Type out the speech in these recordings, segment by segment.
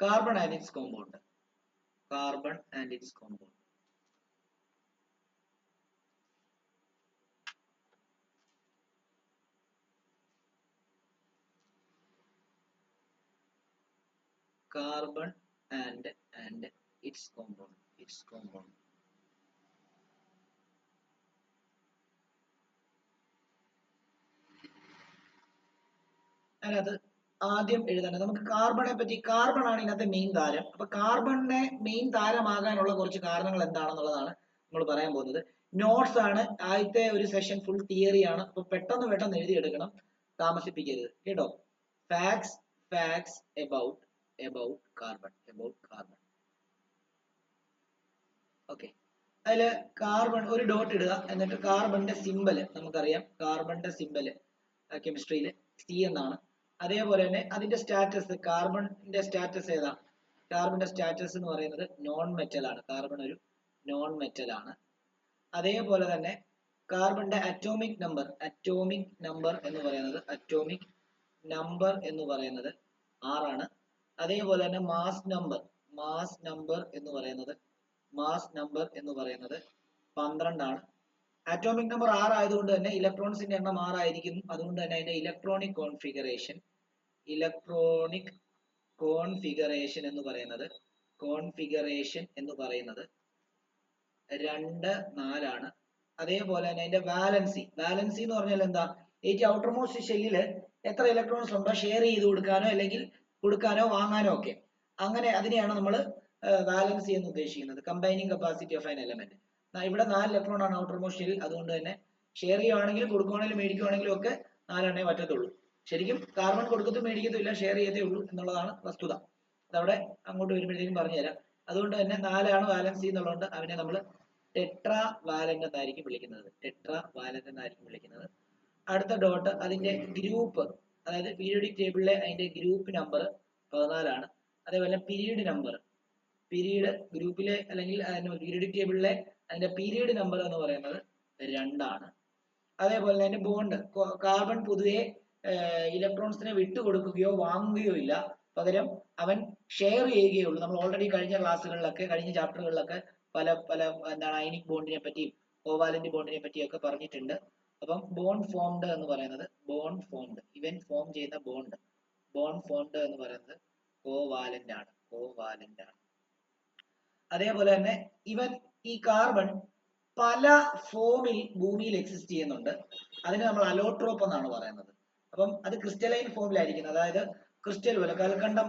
carbon and its compound. Carbon and its compound. Carbon and its compound. Its compound. അതിനകത്ത് ആദ്യം എഴുതേണ്ടത് നമുക്ക് കാർബണെ പറ്റി. കാർബൺ ആണ് ഇതിനകത്തെ മെയിൻ താരം. അപ്പൊ കാർബണിനെ മെയിൻ താരമാകാനുള്ള കുറച്ച് കാരണങ്ങൾ എന്താണെന്നുള്ളതാണ് നമ്മൾ പറയാൻ പോകുന്നത്. നോട്ട്സ് ആണ്. ആദ്യത്തെ ഒരു സെഷൻ ഫുൾ തിയറി ആണ്. അപ്പൊ പെട്ടെന്ന് എഴുതിയെടുക്കണം, താമസിപ്പിക്കരുത് കേട്ടോ. Facts about carbon. ഓക്കെ, അതില് കാർബൺ ഒരു ഡോട്ട് ഇടുക. എന്നിട്ട് കാർബണിന്റെ സിമ്പൽ നമുക്കറിയാം. കാർബണിന്റെ സിമ്പൽ കെമിസ്ട്രിയിൽ സി എന്നാണ്. അതേപോലെ തന്നെ അതിന്റെ സ്റ്റാറ്റസ്, കാർബണിന്റെ സ്റ്റാറ്റസ് ഏതാ? കാർബണിന്റെ സ്റ്റാറ്റസ് എന്ന് പറയുന്നത് നോൺ മെറ്റൽ ആണ്. കാർബൺ ഒരു നോൺ മെറ്റൽ ആണ്. അതേപോലെ തന്നെ കാർബണിന്റെ അറ്റോമിക് നമ്പർ എന്ന് പറയുന്നത് 6 ആണ്. അതേപോലെ തന്നെ മാസ് നമ്പർ എന്ന് പറയുന്നത് 12 ആണ്. അറ്റോമിക് നമ്പർ 6 ആയതുകൊണ്ട് തന്നെ ഇലക്ട്രോൺസിന്റെ എണ്ണം 6 ആയിരിക്കും. അതുകൊണ്ട് തന്നെ അതിന്റെ ഇലക്ട്രോണിക് കോൺഫിഗറേഷൻ എന്ന് പറയുന്നത് 2, 4 ആണ്. അതേപോലെ തന്നെ അതിന്റെ വാലൻസി എന്ന് പറഞ്ഞാൽ എന്താ? ഈ ഔട്ടർ മോസ്റ്റ് ഷെല്ലില് എത്ര ഇലക്ട്രോൺസ് ഉണ്ടോ ഷെയർ ചെയ്ത് കൊടുക്കാനോ അല്ലെങ്കിൽ കൊടുക്കാനോ വാങ്ങാനോ ഒക്കെ, അങ്ങനെ അതിനെയാണ് നമ്മൾ വാലൻസി എന്ന് ഉദ്ദേശിക്കുന്നത്. Combining capacity of an element. ഇവിടെ 4 ഇലക്ട്രോൺ ആണ് ഔട്ടർ മോസ്റ്റ് ഷെല്ലിൽ. അതുകൊണ്ട് തന്നെ ഷെയർ ചെയ്യുവാണെങ്കിലും കൊടുക്കുവാണെങ്കിലും മേടിക്കുവാണെങ്കിലും ഒക്കെ 4 എണ്ണേ പറ്റത്തുള്ളൂ. ശരിക്കും കാർബൺ കൊടുക്കത്തും മേടിക്കത്തും ഇല്ല, ഷെയർ ചെയ്യത്തേ ഉള്ളൂ എന്നുള്ളതാണ് വസ്തുത. അതവിടെ അങ്ങോട്ട് വരുമ്പോഴത്തേക്കും പറഞ്ഞുതരാം. അതുകൊണ്ട് തന്നെ 4 ആണ് വാലൻസി എന്നുള്ളതുകൊണ്ട് അവനെ നമ്മൾ ടെട്രാ വാലന്റ് എന്നായിരിക്കും വിളിക്കുന്നത്. അടുത്ത ഡോട്ട് അതിന്റെ ഗ്രൂപ്പ്, അതായത് പീരിയോഡിക് ടേബിളിലെ അതിന്റെ ഗ്രൂപ്പ് നമ്പർ 14 ആണ്. അതേപോലെ പീരീഡ് ഗ്രൂപ്പിലെ അല്ലെങ്കിൽ പീരിയോഡിക് ടേബിളിലെ അതിന്റെ പീരീഡ് നമ്പർ എന്ന് പറയുന്നത് 2 ആണ്. അതേപോലെ തന്നെ ബോണ്ട്, കാർബൺ പൊതുവെ ഇലക്ട്രോൺസിനെ വിട്ടുകൊടുക്കുകയോ വാങ്ങുകയോ ഇല്ല, പകരം അവൻ ഷെയർ ചെയ്യുകയുള്ളൂ. നമ്മൾ ഓൾറെഡി കഴിഞ്ഞ ചാപ്റ്ററുകളിലൊക്കെ പല എന്താണ് അയനിക് ബോണ്ടിനെ പറ്റിയും കോവാലന്റ് ബോണ്ടിനെ പറ്റിയൊക്കെ പറഞ്ഞിട്ടുണ്ട്. അപ്പം ബോണ്ട് ഫോംഡ് എന്ന് പറയുന്നത് ഇവൻ ഫോം ചെയ്യുന്ന ബോണ്ട് എന്ന് പറയുന്നത് കോവാലന്റ് ആണ്. അതേപോലെ തന്നെ ഈ കാർബൺ പല ഫോമിൽ ഭൂമിയിൽ എക്സിസ്റ്റ് ചെയ്യുന്നുണ്ട്. അതിന് നമ്മൾ അലോട്രോപ്പ് എന്നാണ് പറയുന്നത്. അപ്പം അത് ക്രിസ്റ്റലൈൻ ഫോമിലായിരിക്കുന്നത്, അതായത് ക്രിസ്റ്റൽ പോലെ കൽക്കണ്ടം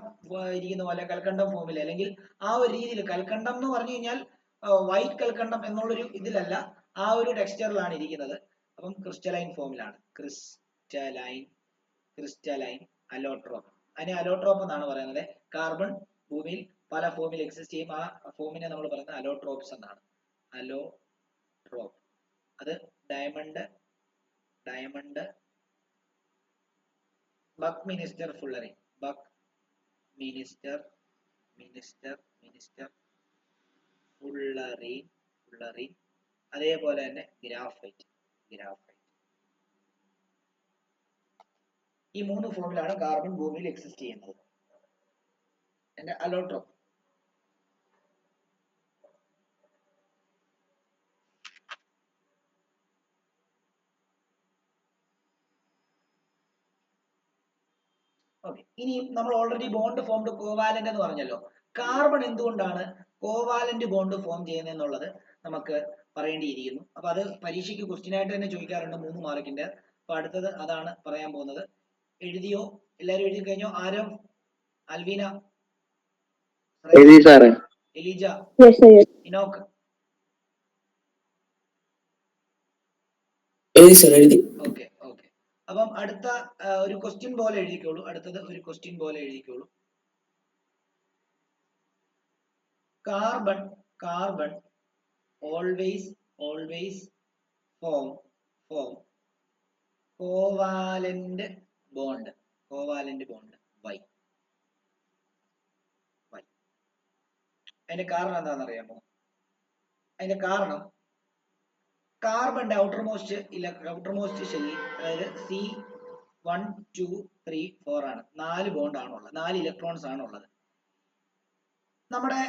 ഇരിക്കുന്ന പോലെ കൽക്കണ്ടം ഫോമിൽ, അല്ലെങ്കിൽ ആ ഒരു രീതിയിൽ. കൽക്കണ്ടം എന്ന് പറഞ്ഞു കഴിഞ്ഞാൽ വൈറ്റ് കൽക്കണ്ടം എന്നുള്ളൊരു ഇതിലല്ല, ആ ഒരു ടെക്സ്ചറിലാണ് ഇരിക്കുന്നത്. അപ്പം ക്രിസ്റ്റലൈൻ ഫോമിലാണ്. Crystalline allotrope. അതിനെ അലോട്രോപ്പ് എന്നാണ് പറയുന്നത്. കാർബൺ ഭൂമിയിൽ പല ഫോമിൽ എക്സിസ്റ്റ് ചെയ്യും. ആ ഫോമിനെ നമ്മൾ പറയുന്നത് അലോട്രോപ്സ് എന്നാണ്. അലോട്രോപ്പ്. അത് ഡയമണ്ട് ബക്ക്മിനിസ്റ്റർ ഫുള്ളറിൻ അതേപോലെ തന്നെ ഗ്രാഫൈറ്റ്. ഈ 3 ഫോമിലാണ് കാർബൺ ഭൂമിയിൽ എക്സിസ്റ്റ് ചെയ്യുന്നത്. എന്റെ അലോട്രോപ്പ്. ഓക്കെ, ഇനി നമ്മൾ ഓൾറെഡി ബോണ്ട് ഫോംഡ് കോവാലന്റ് എന്ന് പറഞ്ഞല്ലോ. കാർബൺ എന്തുകൊണ്ടാണ് കോവാലന്റ് ബോണ്ട് ഫോം ചെയ്യുന്നത് എന്നുള്ളത് നമുക്ക് പറയേണ്ടിയിരിക്കുന്നു. അപ്പൊ അത് പരീക്ഷയ്ക്ക് ക്വസ്റ്റ്യൻ ആയിട്ട് തന്നെ ചോദിക്കാറുണ്ട്, 3 മാർക്കിന്റെ. അപ്പൊ അടുത്തത് അതാണ് പറയാൻ പോകുന്നത്. എഴുതിയോ? എല്ലാരും എഴുതി കഴിഞ്ഞോ? ആരം, അൽവീന, എലീജ, ഇനോക്ക്? ഓക്കെ. അപ്പം അടുത്ത ഒരു ക്വസ്റ്റ്യൻ പോലെ എഴുതിക്കോളൂ. Carbon always form covalent bond. Why? അതിന്റെ കാരണം എന്താണെന്ന് അറിയാമോ? അതിന്റെ കാരണം കാർബണിന്റെ ഔട്ടർമോസ്റ്റ് ഷെല്ലിൽ, അതായത് C1, 2, 3, 4 ആണ്. 4 ബോണ്ട് ആണുള്ളത്, 4 ഇലക്ട്രോൺസ് ആണുള്ളത്. നമ്മുടെ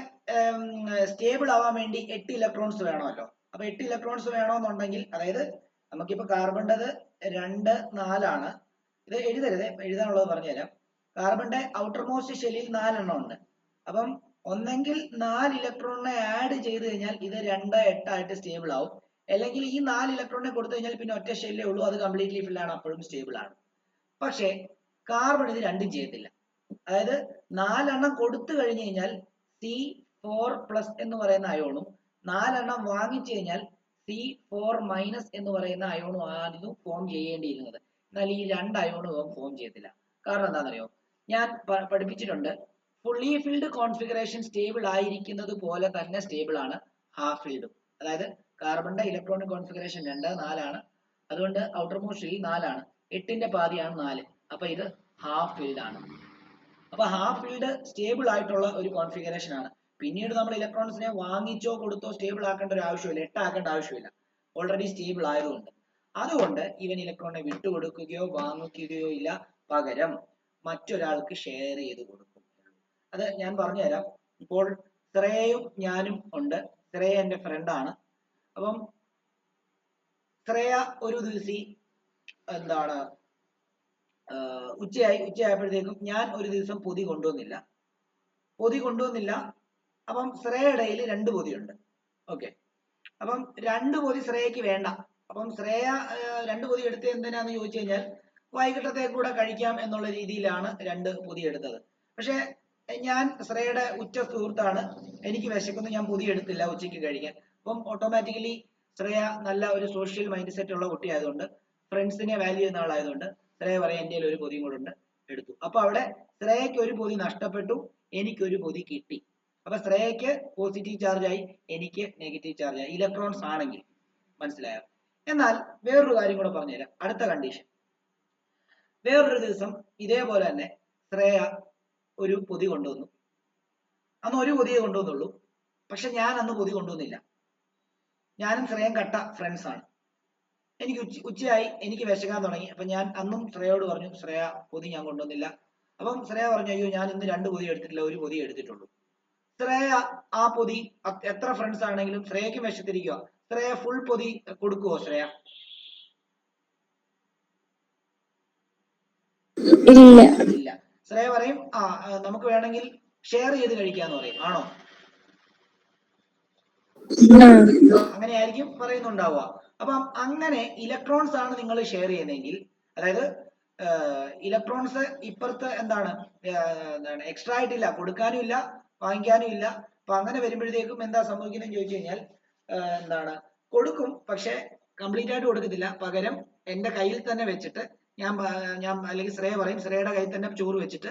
സ്റ്റേബിൾ ആവാൻ വേണ്ടി 8 ഇലക്ട്രോൺസ് വേണമല്ലോ. അപ്പൊ 8 ഇലക്ട്രോൺസ് വേണമെന്നുണ്ടെങ്കിൽ, അതായത് നമുക്കിപ്പോ കാർബണിൻ്റെത് 2 4 ആണ്. ഇത് എഴുതരുത്, എഴുതാനുള്ളത് പറഞ്ഞുതരാം. കാർബണിന്റെ ഔട്ടർ മോസ്റ്റ് ഷെല്ലിൽ 4 എണ്ണം ഉണ്ട്. അപ്പം ഒന്നെങ്കിൽ 4 ഇലക്ട്രോണിനെ ആഡ് ചെയ്ത് കഴിഞ്ഞാൽ ഇത് 2 8 ആയിട്ട് സ്റ്റേബിൾ ആവും. അല്ലെങ്കിൽ ഈ 4 ഇലക്ട്രോണിനെ കൊടുത്തു കഴിഞ്ഞാൽ പിന്നെ ഒറ്റ ഷെല്ലേ ഉള്ളൂ, അത് കംപ്ലീറ്റ്ലി ഫിൽ ആണ്, അപ്പോഴും സ്റ്റേബിൾ ആണ്. പക്ഷേ കാർബൺ ഇത് രണ്ടും ചെയ്യത്തില്ല. അതായത് 4 എണ്ണം കൊടുത്തു കഴിഞ്ഞു കഴിഞ്ഞാൽ C4+ എന്ന് പറയുന്ന അയോണും 4 എണ്ണം വാങ്ങിച്ചു കഴിഞ്ഞാൽ C4- എന്ന് പറയുന്ന അയോണും ആയിരുന്നു ഫോം ചെയ്യേണ്ടിയിരുന്നത്. എന്നാൽ ഈ 2 അയോണും ഫോം ചെയ്യത്തില്ല. കാരണം എന്താണെന്നറിയോ? ഞാൻ പഠിപ്പിച്ചിട്ടുണ്ട്, ഫുള്ളി ഫിൽഡ് കോൺഫിഗറേഷൻ സ്റ്റേബിൾ ആയിരിക്കുന്നത് പോലെ തന്നെ സ്റ്റേബിൾ ആണ് ഹാഫ് ഫിൽഡും. അതായത് കാർബണിന്റെ ഇലക്ട്രോണിക് കോൺഫിഗറേഷൻ 2 4 ആണ്. അതുകൊണ്ട് ഔട്ടർ മോസ്റ്റ് ഷെല്ലിൽ 4 ആണ്. 8ന്റെ പാതിയാണ് 4. അപ്പൊ ഇത് ഹാഫ് ഫിൽഡ് ആണ്. അപ്പൊ ഹാഫ് ഫിൽഡ് സ്റ്റേബിൾ ആയിട്ടുള്ള ഒരു കോൺഫിഗറേഷൻ ആണ്. പിന്നീട് നമ്മൾ ഇലക്ട്രോൺസിനെ വാങ്ങിച്ചോ കൊടുത്തോ സ്റ്റേബിൾ ആക്കേണ്ട ഒരു ആവശ്യമില്ല, 8 ആക്കേണ്ട ആവശ്യമില്ല, ഓൾറെഡി സ്റ്റേബിൾ ആയതുകൊണ്ട്. അതുകൊണ്ട് ഇവൻ ഇലക്ട്രോണിനെ വിട്ടുകൊടുക്കുകയോ വാങ്ങിക്കുകയോ ഇല്ല, പകരം മറ്റൊരാൾക്ക് ഷെയർ ചെയ്ത് കൊടുക്കും. അത് ഞാൻ പറഞ്ഞുതരാം. ഇപ്പോൾ ശ്രേയയും ഞാനും ഉണ്ട്. ശ്രേയ എന്റെ ഫ്രണ്ടാണ്. അപ്പം ശ്രേയ ഒരു ദിവസം എന്താണ് ഉച്ചയായപ്പോഴത്തേക്കും ഞാൻ ഒരു ദിവസം പൊതി കൊണ്ടുവന്നില്ല. അപ്പം ശ്രേയയുടെ 2 പൊതിയുണ്ട്. ഓക്കെ, അപ്പം 2 പൊതി ശ്രേയക്ക് വേണ്ട. അപ്പം ശ്രേയ 2 പൊതി എടുത്ത് എന്തിനാന്ന് ചോദിച്ചു കഴിഞ്ഞാൽ വൈകിട്ടത്തെ കൂടെ കഴിക്കാം എന്നുള്ള രീതിയിലാണ് 2 പൊതി എടുത്തത്. പക്ഷെ ഞാൻ ശ്രേയയുടെ ഉറ്റ സുഹൃത്താണ്, എനിക്ക് വിശക്കുന്നു, ഞാൻ പൊതി എടുത്തില്ല ഉച്ചയ്ക്ക് കഴിക്കാൻ. അപ്പം ഓട്ടോമാറ്റിക്കലി ശ്രേയ നല്ല ഒരു സോഷ്യൽ മൈൻഡ് സെറ്റ് ഉള്ള കുട്ടിയായതുകൊണ്ട്, ഫ്രണ്ട്സിനെ വാല്യൂ ചെയ്യുന്ന ആളായതുകൊണ്ട് ശ്രേയ പറയാം എൻ്റെ ഒരു പൊതിയും കൂടെ ഉണ്ട്, എടുത്തു. അപ്പൊ അവിടെ ശ്രേയക്ക് ഒരു പൊതി നഷ്ടപ്പെട്ടു, എനിക്കൊരു പൊതി കിട്ടി. അപ്പൊ ശ്രേയക്ക് പോസിറ്റീവ് ചാർജ് ആയി, എനിക്ക് നെഗറ്റീവ് ചാർജ് ആയി, ഇലക്ട്രോൺസ് ആണെങ്കിൽ. മനസ്സിലായോ? എന്നാൽ വേറൊരു കാര്യം കൂടെ പറഞ്ഞുതരാം. അടുത്ത കണ്ടീഷൻ, വേറൊരു ദിവസം ഇതേപോലെ തന്നെ ശ്രേയ ഒരു പൊതി കൊണ്ടുവന്നു. അന്ന് ഒരു പൊതിയെ കൊണ്ടുവന്നുള്ളൂ. പക്ഷെ ഞാൻ അന്ന് പൊതി കൊണ്ടുവന്നില്ല. ഞാനും ശ്രേയം കട്ട ഫ്രണ്ട്സ് ആണ്. എനിക്ക് ഉച്ചയായി, എനിക്ക് വിശക്കാൻ തുടങ്ങി. അപ്പൊ ഞാൻ അന്നും ശ്രേയോട് പറഞ്ഞു, ശ്രേയ പൊതി ഞാൻ കൊണ്ടുവന്നില്ല. അപ്പം ശ്രേയ പറഞ്ഞു, അയ്യോ ഞാൻ ഇന്ന് 2 പൊതി എടുത്തിട്ടില്ല, ഒരു പൊതി എടുത്തിട്ടുള്ളൂ. ശ്രേയ ആ പൊതി, എത്ര ഫ്രണ്ട്സ് ആണെങ്കിലും ശ്രേയക്ക് വിശത്തിരിക്കുക, ശ്രേയ ഫുൾ പൊതി കൊടുക്കുവോ? ശ്രേയ ഇല്ല. ശ്രേയ പറയും നമുക്ക് വേണമെങ്കിൽ ഷെയർ ചെയ്ത് കഴിക്കാന്ന് പറയും. ആണോ? അങ്ങനെയായിരിക്കും പറയുന്നുണ്ടാവുക. അപ്പം അങ്ങനെ ഇലക്ട്രോൺസ് ആണ് നിങ്ങൾ ഷെയർ ചെയ്യുന്നതെങ്കിൽ, അതായത് ഇലക്ട്രോൺസ് ഇപ്പുറത്ത് എന്താണ് എക്സ്ട്രാ ആയിട്ടില്ല, കൊടുക്കാനും ഇല്ല വാങ്ങിക്കാനും ഇല്ല. അപ്പൊ അങ്ങനെ വരുമ്പോഴത്തേക്കും എന്താ സംഭവിക്കുന്നത് ചോദിച്ചു കഴിഞ്ഞാൽ എന്താണ് കൊടുക്കും, പക്ഷെ കംപ്ലീറ്റ് ആയിട്ട് കൊടുക്കത്തില്ല. പകരം എന്റെ കയ്യിൽ തന്നെ വെച്ചിട്ട് ഞാൻ അല്ലെങ്കിൽ ശ്രേയ പറയും, ശ്രേയയുടെ കയ്യിൽ തന്നെ ചോറ് വെച്ചിട്ട്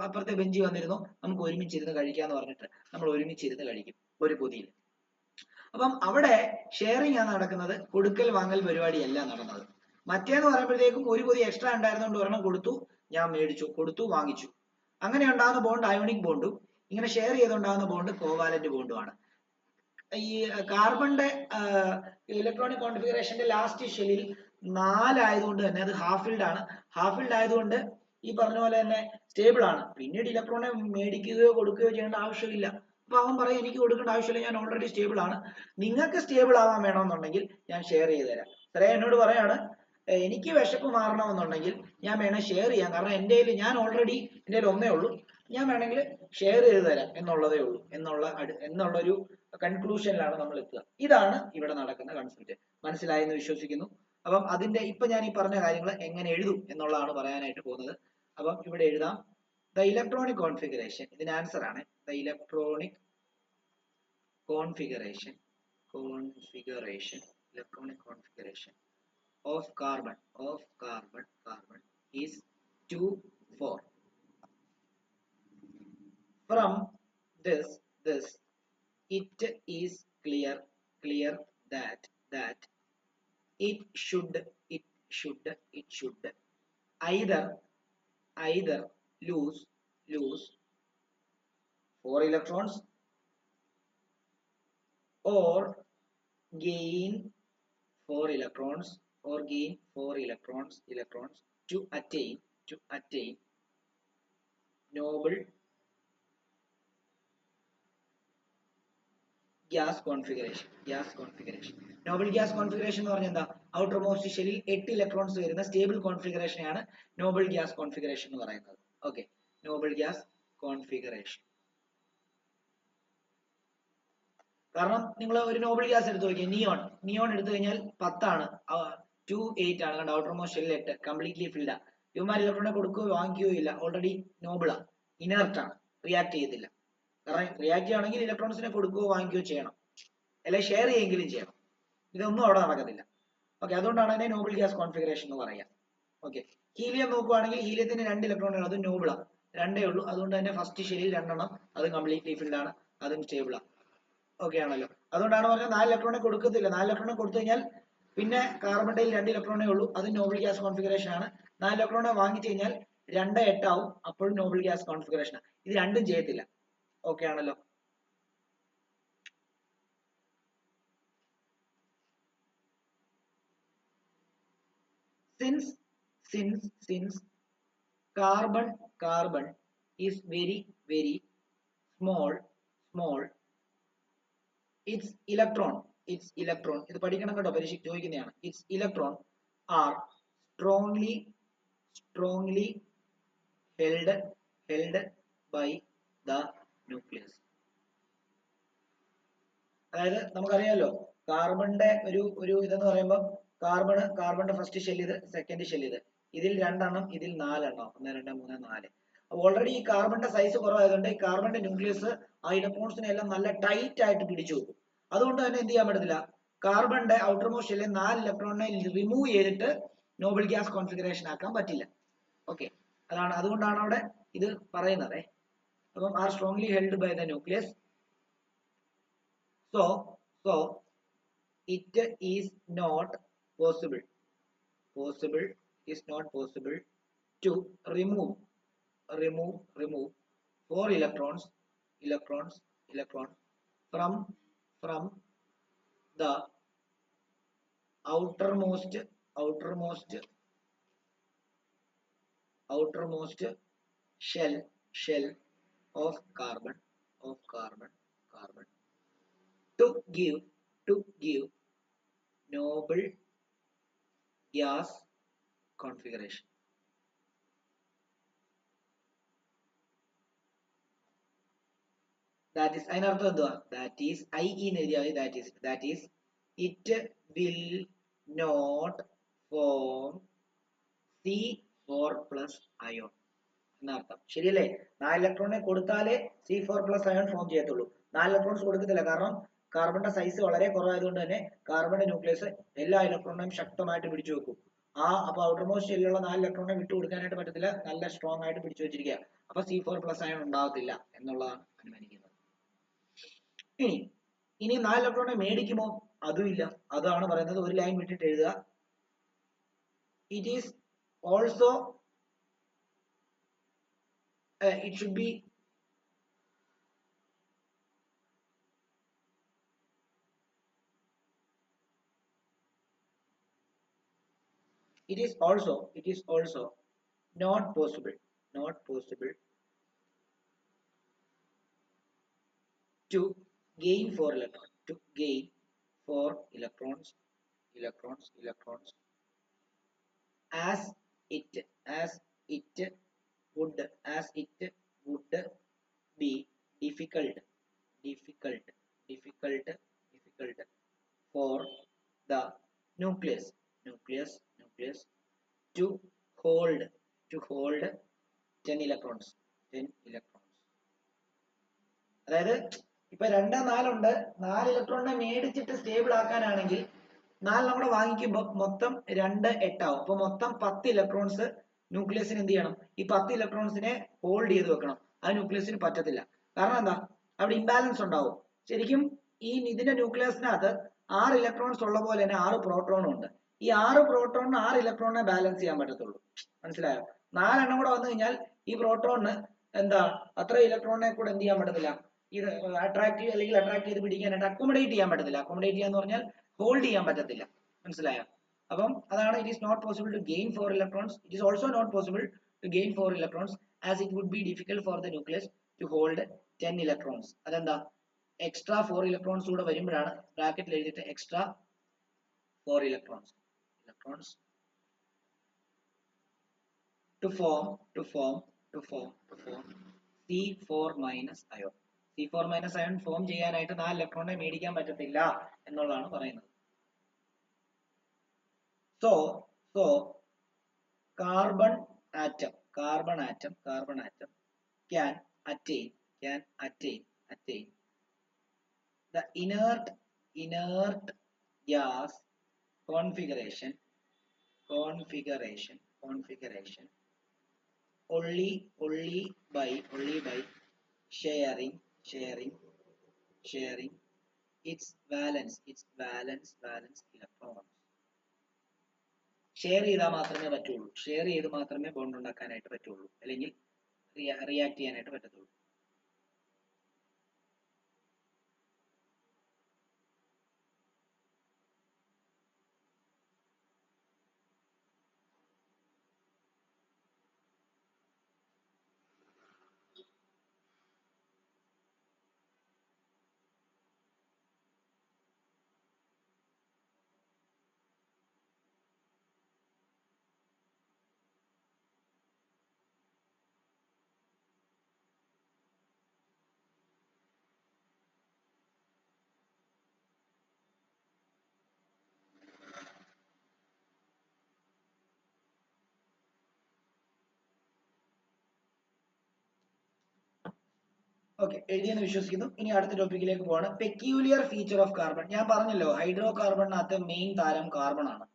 അപ്പുറത്തെ ബെഞ്ചി വന്നിരുന്നു, നമുക്ക് ഒരുമിച്ചിരുന്ന് കഴിക്കാന്ന് പറഞ്ഞിട്ട് നമ്മൾ ഒരുമിച്ചിരുന്ന് കഴിക്കും ഒരു പൊതിയിൽ. അപ്പം അവിടെ ഷെയറിംഗ് ആണ് നടക്കുന്നത്, കൊടുക്കൽ വാങ്ങൽ പരിപാടിയല്ല നടന്നത്. മറ്റേന്ന് പറയുമ്പോഴത്തേക്കും ഒരു പൊതി എക്സ്ട്രാ ഉണ്ടായിരുന്നുകൊണ്ട് ഒരെണ്ണം കൊടുത്തു, ഞാൻ മേടിച്ചു, കൊടുത്തു, വാങ്ങിച്ചു. അങ്ങനെ ഉണ്ടാകുന്ന ബോണ്ട് അയോണിക് ബോണ്ടും ഇങ്ങനെ ഷെയർ ചെയ്തുണ്ടാകുന്ന ബോണ്ട് കോവാലന്റ് ബോണ്ടുമാണ്. ഈ കാർബണിന്റെ ഇലക്ട്രോണിക് കോൺഫിഗറേഷന്റെ ലാസ്റ്റ് ഷെല്ലിൽ 4 ആയതുകൊണ്ട് തന്നെ അത് ഹാഫ് ഫിൽഡ് ആണ്. ഹാഫ് ഫിൽഡ് ആയതുകൊണ്ട് ഈ പറഞ്ഞ പോലെ തന്നെ സ്റ്റേബിൾ ആണ്. പിന്നീട് ഇലക്ട്രോണെ മേടിക്കുകയോ കൊടുക്കുകയോ ചെയ്യേണ്ട ആവശ്യമില്ല. അപ്പൊ അവൻ പറയും എനിക്ക് കൊടുക്കേണ്ട ആവശ്യമില്ല, ഞാൻ ഓൾറെഡി സ്റ്റേബിൾ ആണ്, നിങ്ങൾക്ക് സ്റ്റേബിൾ ആവാൻ വേണമെന്നുണ്ടെങ്കിൽ ഞാൻ ഷെയർ ചെയ്ത് തരാം. ശ്രേയ എന്നോട് പറയാണ്, എനിക്ക് വിശപ്പ് മാറണമെന്നുണ്ടെങ്കിൽ ഞാൻ വേണേൽ ഷെയർ ചെയ്യാം, കാരണം എൻ്റെ ഞാൻ ഓൾറെഡി എൻ്റെ ഒന്നേ ഉള്ളൂ, ഞാൻ വേണമെങ്കിൽ ഷെയർ ചെയ്ത് തരാം എന്നുള്ളതേ ഉള്ളൂ എന്നുള്ളൊരു കൺക്ലൂഷനിലാണ് നമ്മൾ എത്തുക. ഇതാണ് ഇവിടെ നടക്കുന്ന കൺസെപ്റ്റ്. മനസ്സിലായെന്ന് വിശ്വസിക്കുന്നു. അപ്പം അതിന്റെ ഇപ്പൊ ഞാൻ ഈ പറഞ്ഞ കാര്യങ്ങൾ എങ്ങനെ എഴുതും എന്നുള്ളതാണ് പറയാനായിട്ട് പോകുന്നത്. അപ്പം ഇവിടെ എഴുതാം, ദ ഇലക്ട്രോണിക് കോൺഫിഗറേഷൻ, ഇതിന് ആൻസർ ആണ് the electronic configuration of carbon is 2 4. From this it is clear that it should either lose 4 electrons or gain 4 electrons to attain noble gas configuration. Noble gas configuration എന്ന് പറഞ്ഞാൽ എന്താ? Outer most ഷെല്ലിൽ 8 electrons വരുന്ന stable കോൺഫിഗറേഷനെയാണ് noble gas configuration എന്ന് പറയുന്നത്. Okay, noble gas configuration. കാരണം നിങ്ങൾ ഒരു നോബിൾ ഗ്യാസ് എടുത്ത് നോക്കിയാൽ നിയോൺ എടുത്തു കഴിഞ്ഞാൽ 10 ആണ്, 2 8 ആണ്. കണ്ട, ഔട്ടർ മോസ്റ്റ് ഷെല്ലിൽ 8, കംപ്ലീറ്റ്ലി ഫിൽഡ്. ഇവന്മാർ ഇലക്ട്രോണെ കൊടുക്കുകയോ വാങ്ങിക്കുകയോ ഇല്ല, ഓൾറെഡി നോബിളാ, ഇനേർട്ട് ആണ്, റിയാക്ട് ചെയ്യത്തില്ല. കാരണം റിയാക്ട് ചെയ്യണമെങ്കിൽ ഇലക്ട്രോൺസിനെ കൊടുക്കുകയോ വാങ്ങിക്കുകയോ ചെയ്യണം, അല്ലെങ്കിൽ ഷെയർ ചെയ്യുമെങ്കിലും ചെയ്യണം. ഇതൊന്നും അവിടെ നടക്കത്തില്ല. ഓക്കെ, അതുകൊണ്ടാണ് അതിനെ നോബിൾ ഗ്യാസ് കോൺഫിഗറേഷൻ എന്ന് പറയാം. ഓക്കെ, ഹീലിയം നോക്കുവാണെങ്കിൽ ഹീലിയത്തിന് 2 ഇലക്ട്രോണുകൾ, അതും നോബിളാണ്, 2 ഉള്ളൂ. അതുകൊണ്ട് തന്നെ ഫസ്റ്റ് ഷെല്ലിൽ 2 അതും കംപ്ലീറ്റ്ലി ഫിൽഡ് ആണ്, അതും സ്റ്റേബിളാണ്. ഓക്കെ ആണല്ലോ. അതുകൊണ്ടാണ് പറഞ്ഞത് 4 ഇലക്ട്രോണെ കൊടുക്കത്തില്ല. 4 ഇലക്ട്രോണെ കൊടുത്തു കഴിഞ്ഞാൽ പിന്നെ കാർബണിൽ 2 ഇലക്ട്രോണേ ഉള്ളൂ, അത് നോബിൾ ഗ്യാസ് കോൺഫിഗറേഷൻ ആണ്. 4 ഇലക്ട്രോണെ വാങ്ങിച്ചു കഴിഞ്ഞാൽ 2 8 ആവും, അപ്പോഴും നോബിൾ ഗ്യാസ് കോൺഫിഗറേഷൻ ആണ്. ഇത് രണ്ടും ചെയ്യത്തില്ല. ഓക്കെ ആണല്ലോ. since carbon is very small, its electron ഇത് പഠിക്കണം കേട്ടോ, പരീക്ഷയ്ക്ക് ചോദിക്കുന്നതാണ്. its electron are strongly held by the nucleus. അതായത് നമുക്കറിയാലോ, കാർബണിന്റെ ഒരു ഇതെന്ന് പറയുമ്പോൾ കാർബണിന്റെ ഫസ്റ്റ് ഷെൽ ഇത്, സെക്കൻഡ് ഷെൽ ഇത്, ഇതിൽ 2 ഇതിൽ 4 1 2 3 4. ഓൾറെഡി ഈ കാർബണിന്റെ സൈസ് കുറവായതുകൊണ്ട് ഈ കാർബണിന്റെ ന്യൂക്ലിയസ് ആ ഇലക്ട്രോൺസിനെ എല്ലാം നല്ല ടൈറ്റ് ആയിട്ട് പിടിച്ചു വെക്കും. അതുകൊണ്ട് തന്നെ എന്ത് ചെയ്യാൻ പറ്റത്തില്ല, കാർബണിന്റെ ഔട്ടർ മോസ്റ്റ് ഷെല്ലിൽ 4 ഇലക്ട്രോണിനെ റിമൂവ് ചെയ്തിട്ട് നോബിൾ ഗ്യാസ് കോൺഫിഗറേഷൻ ആക്കാൻ പറ്റില്ല. ഓക്കെ, അതുകൊണ്ടാണ് അവിടെ ഇത് പറയുന്നത്. അപ്പം are strongly held by the nucleus. So it is not possible to remove 4 electrons from the outermost shell of carbon to give noble gas configuration. That is അതിനർത്ഥം എന്തുവാ? that is it will not form C4+ ion എന്നർത്ഥം. ശരിയല്ലേ? 4 ഇലക്ട്രോണിനെ കൊടുത്താലേ C4+ ion form ചെയ്യത്തുള്ളൂ. 4 electrons കൊടുക്കത്തില്ല, കാരണം കാർബണിന്റെ size വളരെ കുറവായതുകൊണ്ട് തന്നെ കാർബണിന്റെ ന്യൂക്ലിയസ് എല്ലാ ഇലക്ട്രോണിനെയും ശക്തമായിട്ട് പിടിച്ചു വെക്കും. അപ്പൊ ഔട്ടർമോസ്റ്റ് ഷെല്ലിലുള്ള 4 ഇലക്ട്രോണിനെ വിട്ടു കൊടുക്കാനായിട്ട് പറ്റത്തില്ല, നല്ല സ്ട്രോങ് ആയിട്ട് പിടിച്ചു വെച്ചിരിക്കുക. അപ്പൊ C4+ അയോൺ ഉണ്ടാകത്തില്ല എന്നുള്ളതാണ് അനുമാനിക്കുന്നത്. ഇനി 4 ഇലക്ട്രോണിനെ മേടിക്കുമോ? അതുമില്ല. അതാണ് പറയുന്നത്, ഒരു ലൈൻ വിട്ടിട്ട് എഴുതുക. It is also it should be it is also not possible to gain 4 electrons as it would be difficult for the nucleus to hold 10 electrons. അതായത് ഇപ്പൊ 2 4 ഉണ്ട്, 4 ഇലക്ട്രോണിനെ മേടിച്ചിട്ട് സ്റ്റേബിൾ ആക്കാനാണെങ്കിൽ 4 നമ്മൾ വാങ്ങിക്കുമ്പോൾ മൊത്തം 2 8 ആവും. അപ്പൊ മൊത്തം 10 ഇലക്ട്രോൺസ് ന്യൂക്ലിയസിന് എന്ത് ചെയ്യണം? ഈ 10 ഇലക്ട്രോൺസിനെ ഹോൾഡ് ചെയ്ത് വെക്കണം. അത് ന്യൂക്ലിയസിന് പറ്റത്തില്ല. കാരണം എന്താ? അവിടെ ഇംബാലൻസ് ഉണ്ടാവും. ശരിക്കും ഇതിന്റെ ന്യൂക്ലിയസിനകത്ത് 6 ഇലക്ട്രോൺസ് ഉള്ള പോലെ തന്നെ 6 പ്രോട്ടോണും ഉണ്ട്. ഈ 6 പ്രോട്ടോണിന് 6 ഇലക്ട്രോണിനെ ബാലൻസ് ചെയ്യാൻ പറ്റത്തുള്ളൂ. മനസ്സിലായോ? 4 എണ്ണം കൂടെ വന്നു കഴിഞ്ഞാൽ ഈ പ്രോട്ടോണിന് എന്താ അത്ര ഇലക്ട്രോണിനെ കൂടെ എന്ത് ചെയ്യാൻ പറ്റത്തില്ല, ഇത് അട്രാക്ട് ചെയ്ത് പിടിക്കാനായിട്ട് അക്കോമഡേറ്റ് ചെയ്യാൻ പറ്റത്തില്ല. അക്കോമഡേറ്റ് ചെയ്യാന്ന് പറഞ്ഞാൽ ഹോൾഡ് ചെയ്യാൻ പറ്റത്തില്ല. മനസ്സിലായോ? അപ്പം അതാണ് it is not possible to gain 4 electrons. It is also not possible to gain 4 electrons as it would be difficult for the nucleus to hold 10 electrons. അതെന്താ? എക്സ്ട്രാ 4 ഇലക്ട്രോൺസ് കൂടെ വരുമ്പോഴാണ് ബ്രാക്കറ്റിൽ എഴുതിയിട്ട് extra 4 electrons to form C4 minus ion. C4 minus ion form ചെയ്യാനായിട്ട് 4 ഇലക്ട്രോണെ മേടിക്കാൻ പറ്റത്തില്ല എന്നുള്ളതാണ് പറയുന്നത്. So carbon atom can attain the inert gas configuration only by sharing its valence electrons. Share ചെയ്താൽ മാത്രമേ പറ്റുള്ളൂ, ഷെയർ ചെയ്ത് മാത്രമേ ബോണ്ട് ഉണ്ടാക്കാനായിട്ട് പറ്റുള്ളൂ, അല്ലെങ്കിൽ റിയാക്ട് ചെയ്യാനായിട്ട് പറ്റത്തുള്ളൂ. ഓക്കെ, എഴുതിയെന്ന് വിശ്വസിക്കുന്നു. ഇനി അടുത്ത ടോപ്പിക്കിലേക്ക് പോവാണ്. Peculiar feature of carbon. ഞാൻ പറഞ്ഞല്ലോ ഹൈഡ്രോ കാർബണിനകത്ത് മെയിൻ താരം കാർബൺ ആണ്.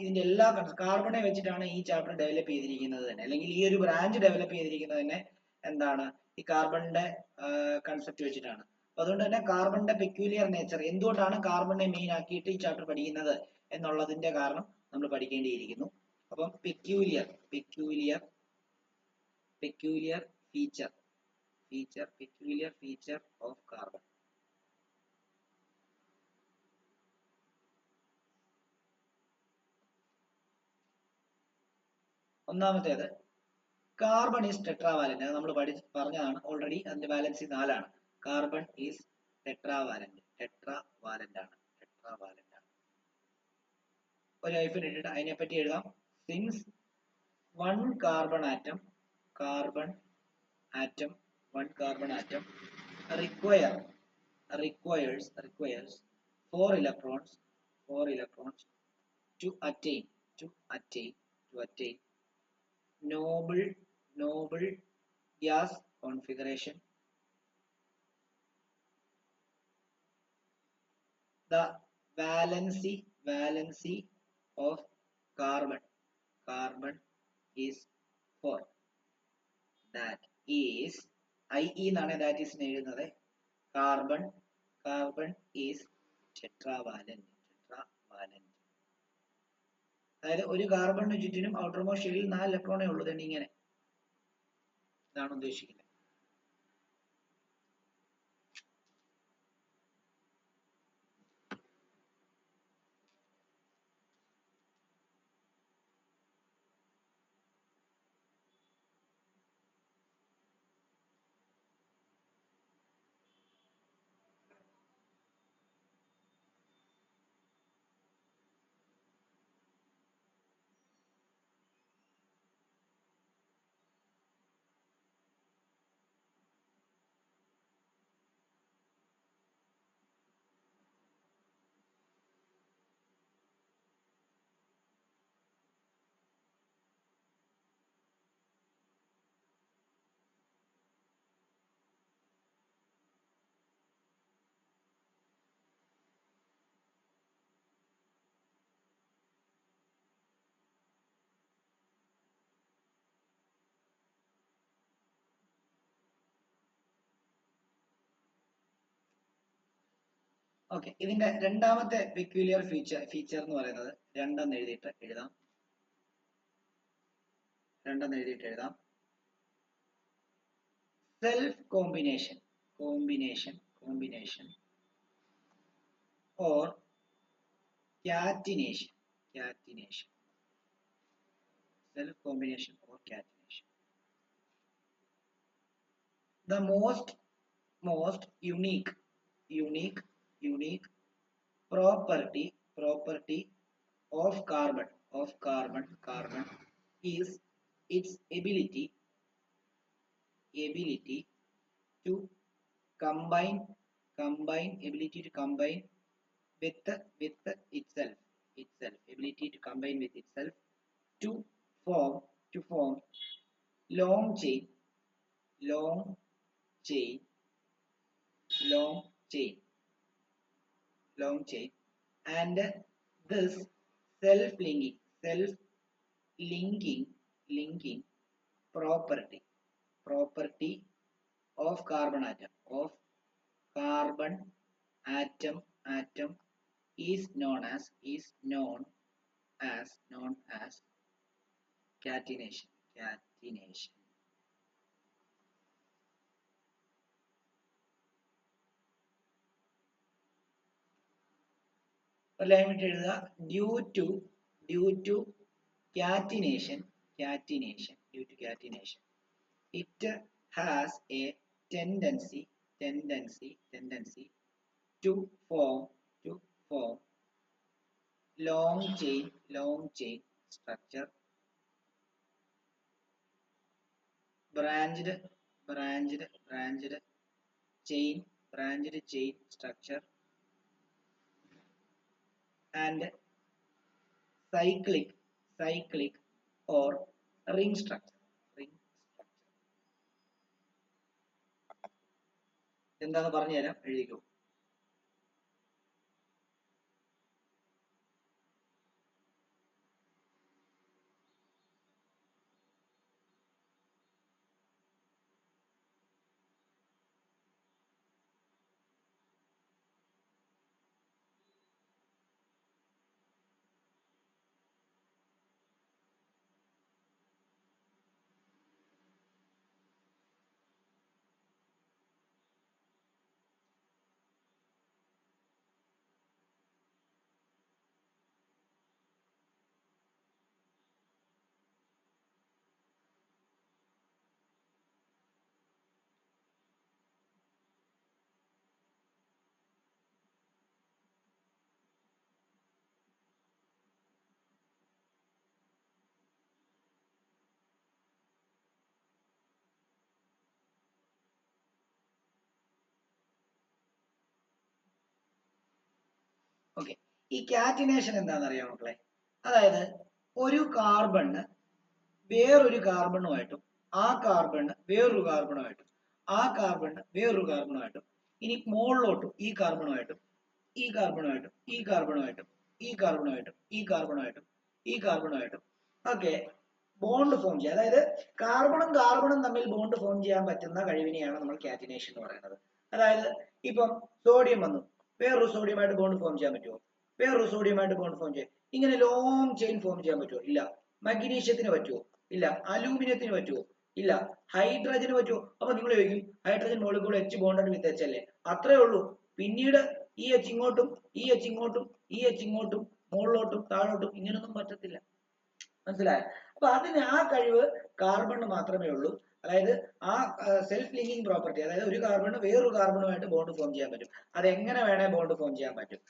ഇതിന്റെ എല്ലാ കാർബണെ വെച്ചിട്ടാണ് ഈ ചാപ്റ്റർ ഡെവലപ്പ് ചെയ്തിരിക്കുന്നത് തന്നെ, അല്ലെങ്കിൽ ഈ ഒരു ബ്രാഞ്ച് ഡെവലപ്പ് ചെയ്തിരിക്കുന്നത് തന്നെ എന്താണ്, ഈ കാർബണിന്റെ കൺസെപ്റ്റ് വെച്ചിട്ടാണ്. അപ്പൊ അതുകൊണ്ട് തന്നെ കാർബണിന്റെ പെക്യൂലിയർ നേച്ചർ, എന്തുകൊണ്ടാണ് കാർബണിനെ മെയിൻ ആക്കിയിട്ട് ഈ ചാപ്റ്റർ പഠിക്കുന്നത് എന്നുള്ളതിന്റെ കാരണം നമ്മൾ പഠിക്കേണ്ടിയിരിക്കുന്നു. അപ്പം പെക്യൂലിയർ ഫീച്ചർ ഓഫ് കാർബൺ. ഒന്നാമത്തേത്, കാർബൺ ഈസ് ടെട്രാവാലന്റ്. അത് നമ്മൾ പറഞ്ഞതാണ് ഓൾറെഡി. അതിന്റെ വാലൻസി 4 ആണ്. കാർബൺ ഈസ് ടെട്രാവാലന്റ് ആണ്. ഒരു ഹൈഫൻ ഇട്ടിട്ട് അതിനെപ്പറ്റി എഴുതാം. Since one carbon atom requires 4 electrons to attain noble gas configuration. The valency of carbon is 4. That is IE എന്നാണ് that is എഴുതുന്നത്. Carbon is tetravalent. അതായത് ഒരു കാർബണിന് ചുറ്റിനും ഔട്ടർമോസ്റ്റ് ഷെല്ലിൽ 4 ഇലക്ട്രോണേ ഉള്ളൂ. തന്നെ ഇങ്ങനെ ഇതാണ് ഉദ്ദേശിക്കുന്നത്. ഓക്കെ, ഇതിന്റെ രണ്ടാമത്തെ പെക്യൂലിയർ ഫീച്ചർ എന്ന് പറയുന്നത് രണ്ടെന്ന് എഴുതിയിട്ട് എഴുതാം. Self combination or catenation. Self combination or catenation. The most most unique property of carbon is its ability to combine with itself ability to combine with itself to form long chain long chain long chain and this self linking property of carbon atom is known as catenation. Due to catenation, it has a tendency to form long chain structure, branched chain structure, and cyclic or ring structure. എന്താന്ന് പറഞ്ഞു തരാം, എഴുതിക്കോ. Okay, ഈ catenation എന്താണെന്ന് അറിയാം മക്കളെ? അതായത് ഒരു കാർബണ് വേറൊരു കാർബണുമായിട്ടും ആ കാർബണ് വേറൊരു കാർബണുമായിട്ടും ആ കാർബണ് വേറൊരു കാർബണുമായിട്ടും ഇനി മുകളിലോട്ടും ഈ കാർബണുമായിട്ടും ഈ കാർബണുമായിട്ടും ഈ കാർബണുമായിട്ടും ഈ കാർബണുമായിട്ടും ഈ കാർബണുമായിട്ടും ഈ കാർബണുമായിട്ടും ഒക്കെ ബോണ്ട് ഫോം ചെയ്യുക. അതായത് കാർബണും തമ്മിൽ ബോണ്ട് ഫോം ചെയ്യാൻ പറ്റുന്ന കഴിവിനെയാണ് നമ്മൾ കാറ്റിനേഷൻ എന്ന് പറയുന്നത്. അതായത് ഇപ്പം സോഡിയം വന്നു, വേറൊരു സോഡിയമായിട്ട് ബോണ്ട് ഫോം ചെയ്യാൻ പറ്റുമോ? വേറൊരു സോഡിയമായിട്ട് ബോണ്ട് ഫോം ചെയ്യാൻ ഇങ്ങനെ ലോങ് ചെയിൻ ഫോം ചെയ്യാൻ പറ്റുമോ? ഇല്ല. മഗ്നീഷ്യത്തിന് പറ്റുമോ? ഇല്ല. അലൂമിനിയത്തിന് പറ്റുമോ? ഇല്ല. ഹൈഡ്രജന് പറ്റുമോ? അപ്പൊ നിങ്ങൾ ചോദിക്കും hydrogen molecule H bonded with H അല്ലേ? അത്രേ ഉള്ളൂ. പിന്നീട് ഈ എച്ച് ഇങ്ങോട്ടും ഈ എച്ച് ഇങ്ങോട്ടും ഈ എച്ച് ഇങ്ങോട്ടും മുകളിലോട്ടും താഴോട്ടും ഇങ്ങനൊന്നും പറ്റത്തില്ല. മനസ്സിലായോ? അപ്പൊ അതിന് ആ കഴിവ് കാർബണിന് മാത്രമേ ഉള്ളൂ. അതായത് ആ സെൽഫ് ലിങ്കിങ് പ്രോപ്പർട്ടി, അതായത് ഒരു കാർബണ് വേറൊരു കാർബണുമായിട്ട് ബോണ്ട് ഫോം ചെയ്യാൻ പറ്റും. അത് എങ്ങനെ വേണേ ബോണ്ട് ഫോം ചെയ്യാൻ പറ്റും.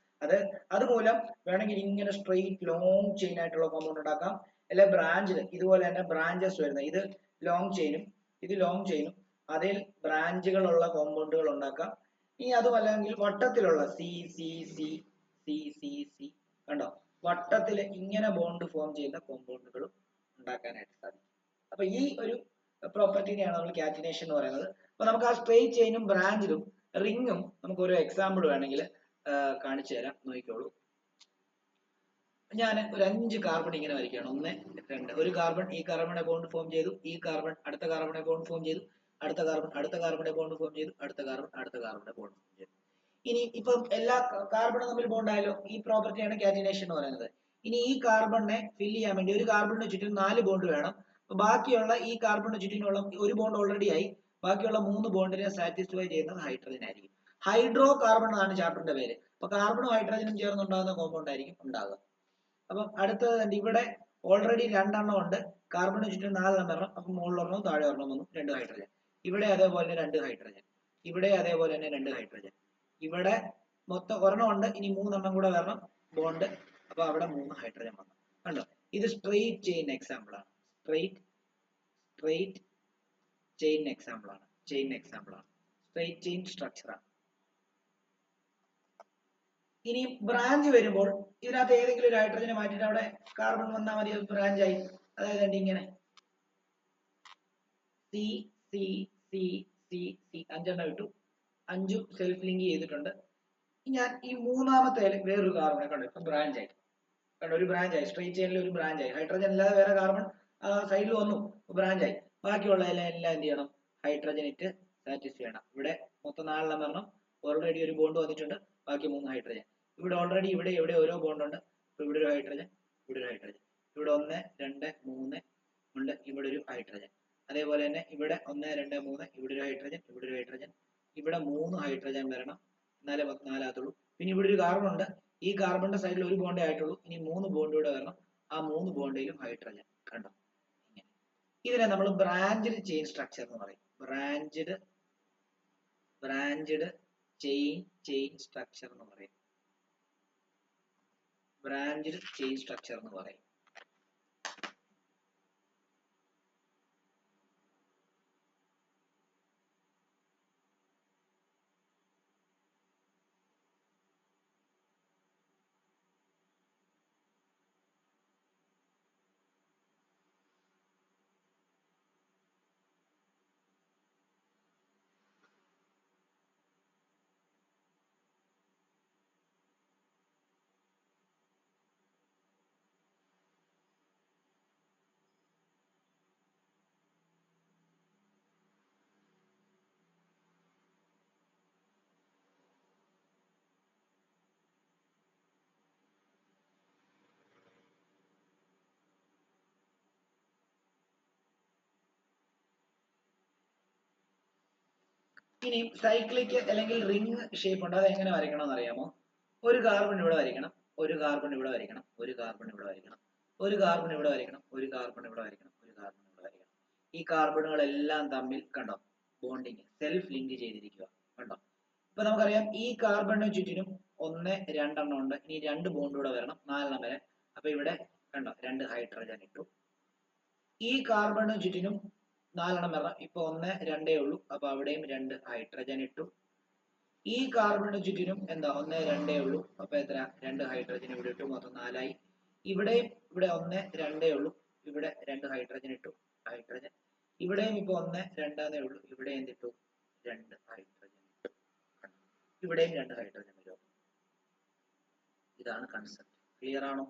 അതുമൂലം വേണമെങ്കിൽ ഇങ്ങനെ സ്ട്രെയിറ്റ് ലോങ് ചെയിൻ ആയിട്ടുള്ള കോമ്പൗണ്ട് ഉണ്ടാക്കാം. അല്ലെ ബ്രാഞ്ചിൽ ഇതുപോലെ തന്നെ ബ്രാഞ്ചസ് വരുന്നത്, ഇത് ലോങ് ചെയിനും ഇത് ലോങ് ചെയിനും അതിൽ ബ്രാഞ്ചുകളുള്ള കോമ്പൗണ്ടുകൾ ഉണ്ടാക്കാം. ഇനി അതുമല്ലെങ്കിൽ വട്ടത്തിലുള്ള C C C C C C കണ്ടോ, വട്ടത്തിൽ ഇങ്ങനെ ബോണ്ട് ഫോം ചെയ്യുന്ന കോമ്പൗണ്ടുകളും ഉണ്ടാക്കാനായിട്ട് സാധിക്കും. അപ്പൊ ഈ ഒരു പ്രോപ്പർട്ടിനെയാണ് നമ്മൾ കാറ്റിനേഷൻ എന്ന് പറയുന്നത്. അപ്പൊ നമുക്ക് ആ സ്ട്രെയിറ്റ് ചെയിനും ബ്രാഞ്ചിലും റിങ്ങും നമുക്ക് ഒരു എക്സാമ്പിൾ വേണമെങ്കിൽ കാണിച്ചു തരാം, നോക്കിക്കോളൂ. ഞാൻ ഒരു 5 കാർബൺ ഇങ്ങനെ വരയ്ക്കുകയാണ്. 1 2, ഒരു കാർബൺ ഈ കാർബണെ ബോണ്ട് ഫോം ചെയ്തു, ഈ കാർബൺ അടുത്ത കാർബണെ ബോണ്ട് ഫോം ചെയ്തു, അടുത്ത കാർബണെ ബോണ്ട് ഫോം ചെയ്തു, അടുത്ത കാർബണെ ബോണ്ട് ഫോം ചെയ്തു. ഇനി ഇപ്പം എല്ലാ കാർബണും തമ്മിൽ ബോണ്ട് ആയാലോ? ഈ പ്രോപ്പർട്ടിയാണ് കാറ്റിനേഷൻ എന്ന് പറയുന്നത്. ഇനി ഈ കാർബണിനെ ഫില്ല് ചെയ്യാൻ വേണ്ടി ഒരു കാർബണിന് ചുറ്റും 4 ബോണ്ട് വേണം. അപ്പൊ ബാക്കിയുള്ള ഈ കാർബണിന് ചുറ്റിനുള്ള ഒരു ബോണ്ട് ഓൾറെഡി ആയി, ബാക്കിയുള്ള 3 ബോണ്ടിനെ സാറ്റിസ്ഫൈ ചെയ്യുന്നത് ഹൈഡ്രജൻ ആയിരിക്കും. ഹൈഡ്രോ കാർബൺ എന്നാണ് ചാപ്റ്ററിന്റെ പേര്. അപ്പൊ കാർബണും ഹൈഡ്രജനും ചേർന്നുണ്ടാകുന്ന കോമ്പൗണ്ട് ആയിരിക്കും ഉണ്ടാകുക. അപ്പം അടുത്തത് ഇവിടെ ഓൾറെഡി 2 എണ്ണം ഉണ്ട്, കാർബണിന് ചുറ്റും 4 എണ്ണം വരണം. അപ്പൊ മുകളിൽ ഒരെണ്ണം താഴെ ഒരെണ്ണം വന്നു, 2 ഹൈഡ്രജൻ. ഇവിടെ അതേപോലെ 2 ഹൈഡ്രജൻ. ഇവിടെ അതേപോലെ തന്നെ 2 ഹൈഡ്രജൻ. ഇവിടെ മൊത്തം ഒരെണ്ണം ഉണ്ട്, ഇനി 3 എണ്ണം കൂടെ വരണം ബോണ്ട്. അപ്പൊ അവിടെ 3 ഹൈഡ്രജൻ വന്നു. കണ്ടോ? ഇത് സ്ട്രെയിറ്റ് ചെയിൻ എക്സാമ്പിൾ ആണ്. സ്ട്രെയിറ്റ് ചെയിൻ എക്സാമ്പിൾ ആണ്. സ്ട്രെയിറ്റ് ചെയിൻ സ്ട്രക്ചർ ആണ്. ഇനി ബ്രാഞ്ച് വരുമ്പോൾ ഇതിനകത്ത് ഏതെങ്കിലും ഒരു ഹൈഡ്രജനെ മാറ്റിയിട്ട് അവിടെ കാർബൺ വന്നാൽ മതി, ബ്രാഞ്ച് ആയി. അതായത് ഇങ്ങനെ C C C C C 5 എണ്ണം ഇട്ടു, 5 സെൽഫ് ലിങ്ക് ചെയ്തിട്ടുണ്ട്. ഞാൻ ഈ മൂന്നാമത്തെ വേറൊരു കാർബൺ കണ്ടു, ഇപ്പൊ ബ്രാഞ്ച് ആയി. കണ്ടോ? ഒരു ബ്രാഞ്ച് ആയി, സ്ട്രെയിറ്റ് ചെയിനിൽ ഒരു ബ്രാഞ്ച് ആയി. ഹൈഡ്രജൻ അല്ലാതെ വേറെ കാർബൺ സൈഡിൽ വന്നു, ബ്രാഞ്ച് ആയി. ബാക്കിയുള്ള എല്ലാം എന്ത് ചെയ്യണം? ഹൈഡ്രജൻ ഇട്ട് സാറ്റിസ്ഫൈ ചെയ്യണം. ഇവിടെ മൊത്തം 4 എണ്ണം വരണം. ഓൾറെഡി ഒരു ബോണ്ട് വന്നിട്ടുണ്ട്, ബാക്കി 3 ഹൈഡ്രജൻ. ഇവിടെ ഓൾറെഡി ഇവിടെ ഓരോ ബോണ്ട് ഉണ്ട്. ഇവിടെ ഒരു ഹൈഡ്രജൻ, ഇവിടെ ഒരു ഹൈഡ്രജൻ, ഇവിടെ 1 2 3 ഉണ്ട്, ഇവിടെ ഒരു ഹൈഡ്രജൻ. അതേപോലെ തന്നെ ഇവിടെ 1 2 3 ഇവിടെ ഒരു ഹൈഡ്രജൻ, ഇവിടെ ഒരു ഹൈഡ്രജൻ, ഇവിടെ 3 ഹൈഡ്രജൻ വരണം, എന്നാലേ 4 ആകത്തുള്ളൂ. പിന്നെ ഇവിടെ ഒരു കാർബൺ ഉണ്ട്, ഈ കാർബണിന്റെ സൈഡിൽ ഒരു ബോണ്ടേ ആയിട്ടുള്ളൂ, ഇനി 3 ബോണ്ട് കൂടെ വരണം, ആ 3 ബോണ്ടിലും ഹൈഡ്രജൻ. കണ്ടോ? ഇതിനെ നമ്മൾ ബ്രാഞ്ചഡ് ചെയിൻ സ്ട്രക്ചർ എന്ന് പറയും. ബ്രാഞ്ചഡ് ചെയിൻ സ്ട്രക്ചർ എന്ന് പറയും. ബ്രാഞ്ചഡ് ചെയിൻ സ്ട്രക്ചർ എന്ന് പറയും. ഇനി സൈക്ലിക് അല്ലെങ്കിൽ റിംഗ് ഷേപ്പ് ഉണ്ട്, അത് എങ്ങനെ വരയ്ക്കണം എന്ന് അറിയാമോ? ഒരു കാർബൺ ഇവിടെ വരയ്ക്കണം, ഒരു കാർബൺ ഇവിടെ വരയ്ക്കണം, ഒരു കാർബൺ ഇവിടെ വരയ്ക്കണം, ഒരു കാർബൺ ഇവിടെ വരയ്ക്കണം, ഒരു കാർബൺ ഇവിടെ വരയ്ക്കണം, ഒരു കാർബൺ ഇവിടെ വരയ്ക്കണം. ഈ കാർബണുകളെല്ലാം തമ്മിൽ കണ്ടോ ബോണ്ടിങ് സെൽഫ് ലിങ്ക് ചെയ്തിരിക്കുക. കണ്ടോ? ഇപ്പൊ നമുക്കറിയാം ഈ കാർബണിന് ചുറ്റിനും 1 2 എണ്ണം ഉണ്ട്, ഇനി 2 ബോണ്ട് കൂടെ വരണം, 4 എണ്ണം വരെ. അപ്പൊ ഇവിടെ കണ്ടോ 2 ഹൈഡ്രജൻ ഇട്ടു. ഈ കാർബണിന് ചുറ്റിനും 4 എണ്ണം വരണം, ഇപ്പൊ 1 2 ഉള്ളൂ, അപ്പൊ അവിടെയും 2 ഹൈഡ്രജൻ ഇട്ടു. ഈ കാർബണിന് ചുറ്റിനും എന്താ 1 2 ഉള്ളൂ, അപ്പൊ എത്ര? 2 ഹൈഡ്രജൻ ഇവിടെ ഇട്ടു, മൊത്തം 4 ആയി. ഇവിടെയും ഇവിടെ 1 2 ഉള്ളൂ, ഇവിടെ 2 ഹൈഡ്രജൻ ഇട്ടു, ഹൈഡ്രജൻ. ഇവിടെയും ഇപ്പൊ 1 2 ഉള്ളൂ, ഇവിടെ എന്തിട്ടു? 2 ഹൈഡ്രജൻ ഇട്ടു. ഇവിടെയും 2 ഹൈഡ്രജൻ വരും. ഇതാണ് കൺസെപ്റ്റ്. ക്ലിയർ ആണോ?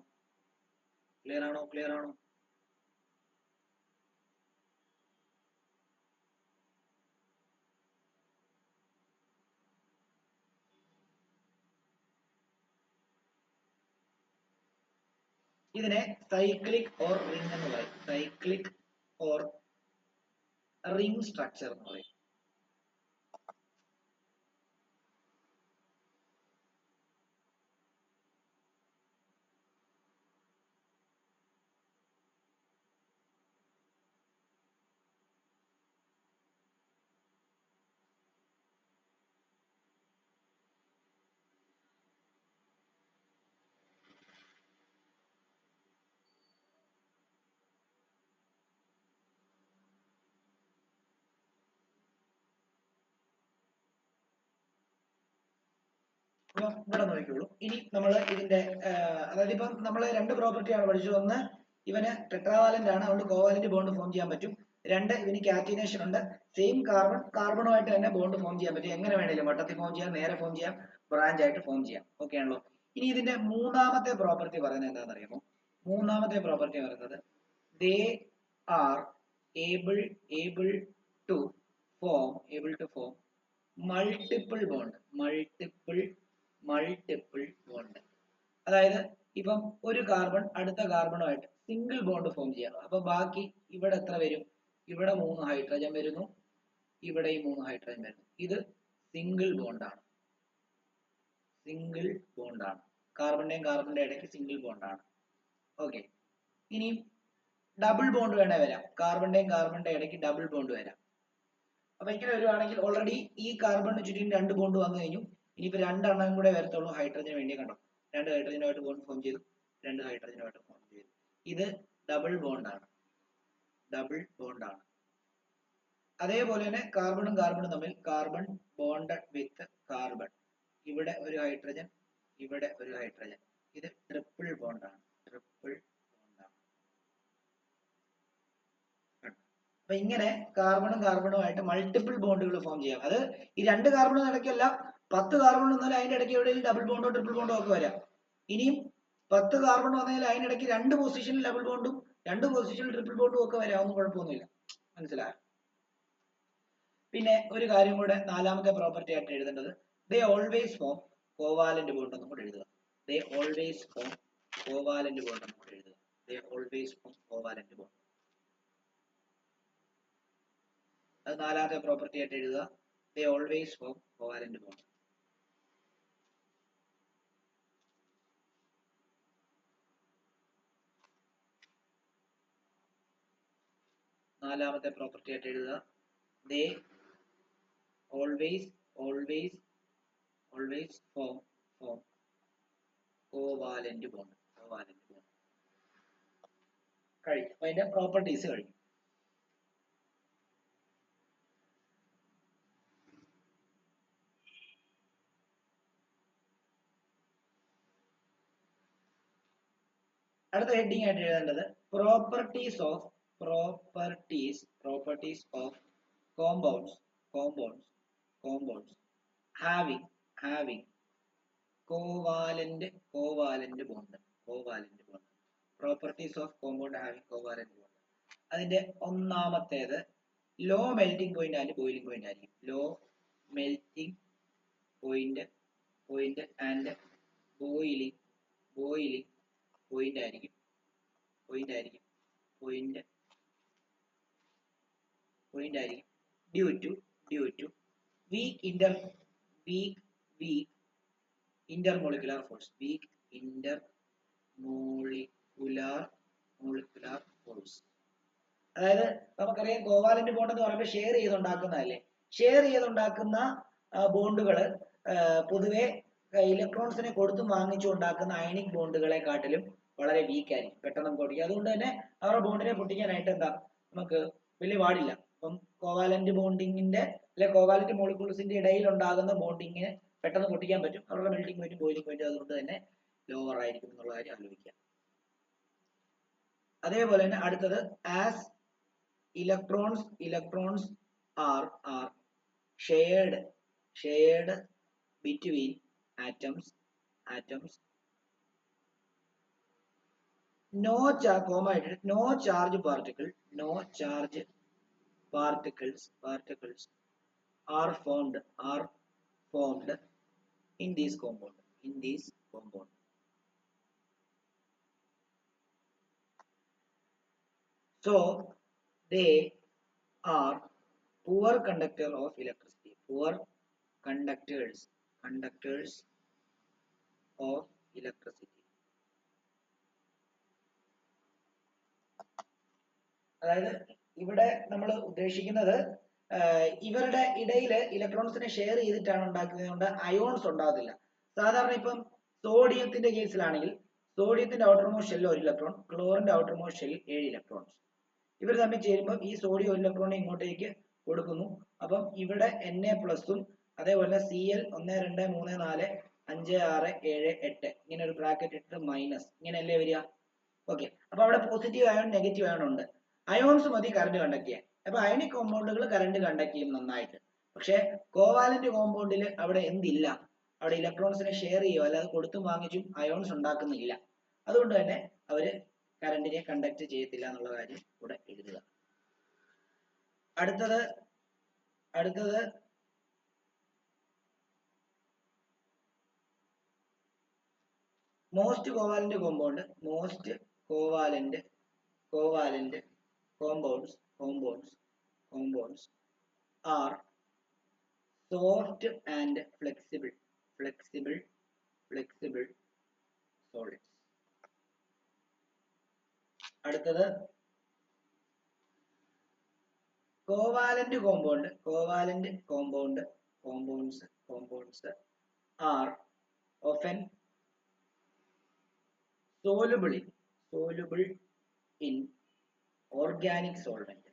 ഇതിനെ സൈക്ലിക് ഓർ റിംഗ് എന്ന് പറയും. സൈക്ലിക് ഓർ റിംഗ് സ്ട്രക്ചർ എന്ന് പറയും. അപ്പൊ ഇവിടെ നോക്കിക്കോളൂ. ഇനി നമ്മൾ ഇതിന്റെ അതായത് ഇപ്പം നമ്മൾ 2 പ്രോപ്പർട്ടിയാണ് പഠിച്ചത്. ഒന്ന്, ഇവന് ടെട്രാവാലന്റ് ആണ്, അതുകൊണ്ട് കോവാലന്റ് ബോണ്ട് ഫോം ചെയ്യാൻ പറ്റും. 2, ഇവന് കാറ്റിനേഷൻ ഉണ്ട്, സെയിം കാർബണുമായിട്ട് തന്നെ ബോണ്ട് ഫോം ചെയ്യാൻ പറ്റും. എങ്ങനെ വേണേലും വട്ടത്തിൽ ഫോം ചെയ്യാം, നേരെ ഫോം ചെയ്യാം, ബ്രാഞ്ച് ആയിട്ട് ഫോം ചെയ്യാം. ഓക്കെ ആണല്ലോ? ഇനി ഇതിന്റെ മൂന്നാമത്തെ പ്രോപ്പർട്ടി പറയുന്നത് എന്താണെന്ന് അറിയാമോ? മൂന്നാമത്തെ പ്രോപ്പർട്ടി പറയുന്നത് they are able to form multiple bond. അതായത് ഇപ്പം ഒരു കാർബൺ അടുത്ത കാർബണുമായിട്ട് സിംഗിൾ ബോണ്ട് ഫോം ചെയ്യാം. അപ്പൊ ബാക്കി ഇവിടെ എത്ര വരും? ഇവിടെ 3 ഹൈഡ്രജൻ വരുന്നു, ഇവിടെ 3 ഹൈഡ്രജൻ വരുന്നു. ഇത് സിംഗിൾ ബോണ്ടാണ്. കാർബണിന്റെ ഇടയ്ക്ക് സിംഗിൾ ബോണ്ടാണ്. ഓക്കെ. ഇനി ഡബിൾ ബോണ്ട് വേണേ വരാം. കാർബണിന്റെ ഇടയ്ക്ക് ഡബിൾ ബോണ്ട് വരാം. അപ്പൊ ഇങ്ങനെ വരുവാണെങ്കിൽ ഓൾറെഡി ഈ കാർബണിന് ചുറ്റും 2 ബോണ്ട് വന്നു കഴിഞ്ഞു. ഇനിയിപ്പോ 2 എണ്ണം കൂടെ വരത്തുള്ളൂ ഹൈഡ്രജന് വേണ്ടി. കണ്ടോ, 2 ഹൈഡ്രജനുമായിട്ട് ബോണ്ട് ഫോം ചെയ്തു, 2 ഹൈഡ്രജനുമായിട്ട് ഫോം ചെയ്തു. ഇത് ഡബിൾ ബോണ്ടാണ്, ഡബിൾ ബോണ്ടാണ്. അതേപോലെ തന്നെ കാർബണും കാർബണും തമ്മിൽ കാർബൺ ബോണ്ടഡ് വിത്ത് കാർബൺ, ഇവിടെ ഒരു ഹൈഡ്രജൻ, ഇവിടെ ഒരു ഹൈഡ്രജൻ. ഇത് ട്രിപ്പിൾ ബോണ്ടാണ്, ട്രിപ്പിൾ ബോണ്ടാണ്. അപ്പൊ ഇങ്ങനെ കാർബണും കാർബണുമായിട്ട് മൾട്ടിപ്പിൾ ബോണ്ടുകൾ ഫോം ചെയ്യാം. അത് ഈ 2 കാർബണും ഇടയ്ക്കല്ല, 10 കാർബൺ വന്നാലും അതിന്റെ ഇടയ്ക്ക് എവിടെയെങ്കിലും ഡബിൾ ബോണ്ടോ ട്രിപ്പിൾ ബോണ്ടോ ഒക്കെ വരാം. ഇനിയും 10 കാർബൺ വന്നാൽ അതിനിടയ്ക്ക് 2 പൊസിഷനിൽ ഡബിൾ ബോണ്ടും 2 പൊസിഷനിൽ ട്രിപ്പിൾ ബോണ്ടും ഒക്കെ വരാമെന്ന് കുഴപ്പമൊന്നുമില്ല. മനസ്സിലായോ? പിന്നെ ഒരു കാര്യം കൂടെ 4ാമത്തെ പ്രോപ്പർട്ടി ആയിട്ട് എഴുതേണ്ടത്, they always form covalent bond എന്നും കൂടെ എഴുതുക. They always form covalent bond എന്നും കൂടെ എഴുതുക. They always form covalent bond. അത് 4ാമത്തെ പ്രോപ്പർട്ടി ആയിട്ട് എഴുതുക. They always form covalent bond. നാലാമത്തെ പ്രോപ്പർട്ടി ആയിട്ട് എഴുതുക. They always form covalent bond. Covalent bond കഴിഞ്ഞു. അപ്പൊ അതിന്റെ പ്രോപ്പർട്ടീസ് കഴിഞ്ഞു. അടുത്ത ഹെഡിങ് ആയിട്ട് എഴുതേണ്ടത് properties of compounds having covalent bond. Properties of compound having covalent bond. അതിന്റെ ഒന്നാമത്തേത് low melting point and boiling point ആയിരിക്കും. Low melting point and boiling point ആയിരിക്കും. Due to weak intermolecular force. അതായത് നമുക്കറിയാം കോവാലന്റ് ബോണ്ട് എന്ന് പറയുമ്പോൾ share ചെയ്തുണ്ടാക്കുന്നതല്ലേ. Share ചെയ്തുണ്ടാക്കുന്ന ബോണ്ടുകൾ പൊതുവെ ഇലക്ട്രോൺസിനെ കൊടുത്തും വാങ്ങിച്ചു ഉണ്ടാക്കുന്ന അയണിക് ബോണ്ടുകളെ കാട്ടിലും വളരെ വീക്ക് ആയിരിക്കും, പെട്ടെന്ന് പൊട്ടിക്കും. അതുകൊണ്ട് തന്നെ അവരുടെ ബോണ്ടിനെ പൊട്ടിക്കാനായിട്ട് എന്താ നമുക്ക് വലിയ പാടില്ല. അപ്പം കോവാലന്റ് ബോണ്ടിങ്ങിന്റെ അല്ലെ കോവാലന്റ് മോളിക്യൂൾസിന്റെ ഇടയിൽ ഉണ്ടാകുന്ന ബോണ്ടിങ്ങിനെ പെട്ടെന്ന് പൊട്ടിക്കാൻ പറ്റും. അവരുടെ മെൽറ്റിംഗ് പോയിന്റും ബോയിലിംഗ് പോയിന്റും അതുകൊണ്ട് തന്നെ ലോവർ ആയിരിക്കും എന്നുള്ള കാര്യം ആലോചിക്കുക. അതേപോലെ തന്നെ അടുത്തത് as electrons are shared between atoms, no charge particles are formed in this compound. So they are poor conductor of electricity. Poor conductors of electricity. അതായത് ഇവിടെ നമ്മൾ ഉദ്ദേശിക്കുന്നത് ഇവരുടെ ഇടയിൽ ഇലക്ട്രോൺസിനെ ഷെയർ ചെയ്തിട്ടാണ് ഉണ്ടാക്കുന്നതുകൊണ്ട് അയോൺസ് ഉണ്ടാകത്തില്ല. സാധാരണ ഇപ്പം സോഡിയത്തിന്റെ കേസിലാണെങ്കിൽ സോഡിയത്തിന്റെ ഔട്ടർ മോസ്റ്റ് ഷെല്ലിൽ 1 ഇലക്ട്രോൺ, ക്ലോറിന്റെ ഔട്ടർ മോസ്റ്റ് ഷെല്ലിൽ 7 ഇലക്ട്രോൺസ്. ഇവർ തമ്മിൽ ചേരുമ്പോൾ ഈ സോഡിയം 1 ഇലക്ട്രോണിനെ ഇങ്ങോട്ടേക്ക് കൊടുക്കുന്നു. അപ്പം ഇവിടെ Na+ഉം അതേപോലെ Cl 1 2 3 4 5 6 7 8 ഇങ്ങനെ ഒരു ബ്രാക്കറ്റ് ഇട്ട് മൈനസ് ഇങ്ങനെയല്ലേ വരിക. ഓക്കെ, അപ്പൊ അവിടെ പോസിറ്റീവ് അയോൺ നെഗറ്റീവ് അയോൺ ഉണ്ട്. അയോൺസ് മതി കറണ്ട് കണ്ടക്ട് ചെയ്യാൻ. അപ്പൊ അയണിക് കോമ്പൗണ്ടുകൾ കറണ്ട് കണ്ടക്ട് ചെയ്യും നന്നായിട്ട്. പക്ഷെ കോവാലന്റ് കോമ്പൗണ്ടിൽ അവിടെ എന്തില്ല, അവിടെ ഇലക്ട്രോൺസിനെ ഷെയർ ചെയ്യുക, അല്ലാതെ കൊടുത്തും വാങ്ങിച്ചും അയോൺസ് ഉണ്ടാക്കുന്നില്ല. അതുകൊണ്ട് തന്നെ അവര് കറണ്ടിനെ കണ്ടക്ട് ചെയ്യത്തില്ല എന്നുള്ള കാര്യം കൂടെ എഴുതുക. അടുത്തത് most covalent compounds are soft and flexible solids. അടുത്തത് covalent compounds are often soluble in organic solvent.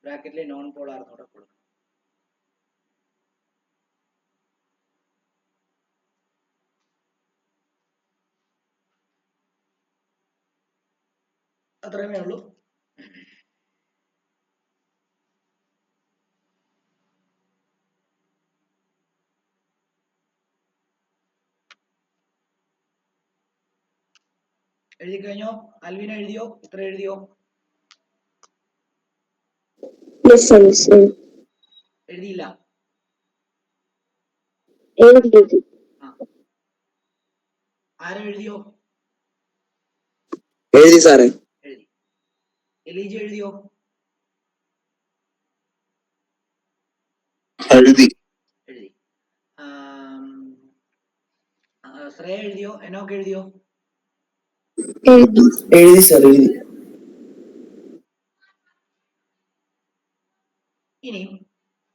ബ്രാക്കറ്റിലെ നോൺ പോളാർ കൂടെ കൊടുക്കണം. അത്രയുമേ ഉള്ളൂ. എഴുതി കഴിഞ്ഞോ? അൽവിന എഴുതിയോ? ഇത്ര എഴുതിയോ? എഴുതിയില്ല? ആരോ എഴുതിയോ? എഴുതി സാറേ. എഴുതി. എലീജ എഴുതിയോ? എഴുതി. ശ്രേയ എഴുതിയോ? എന്നൊക്കെ എഴുതിയോ? എഴുതി സാർ, എഴുതി. ഇനി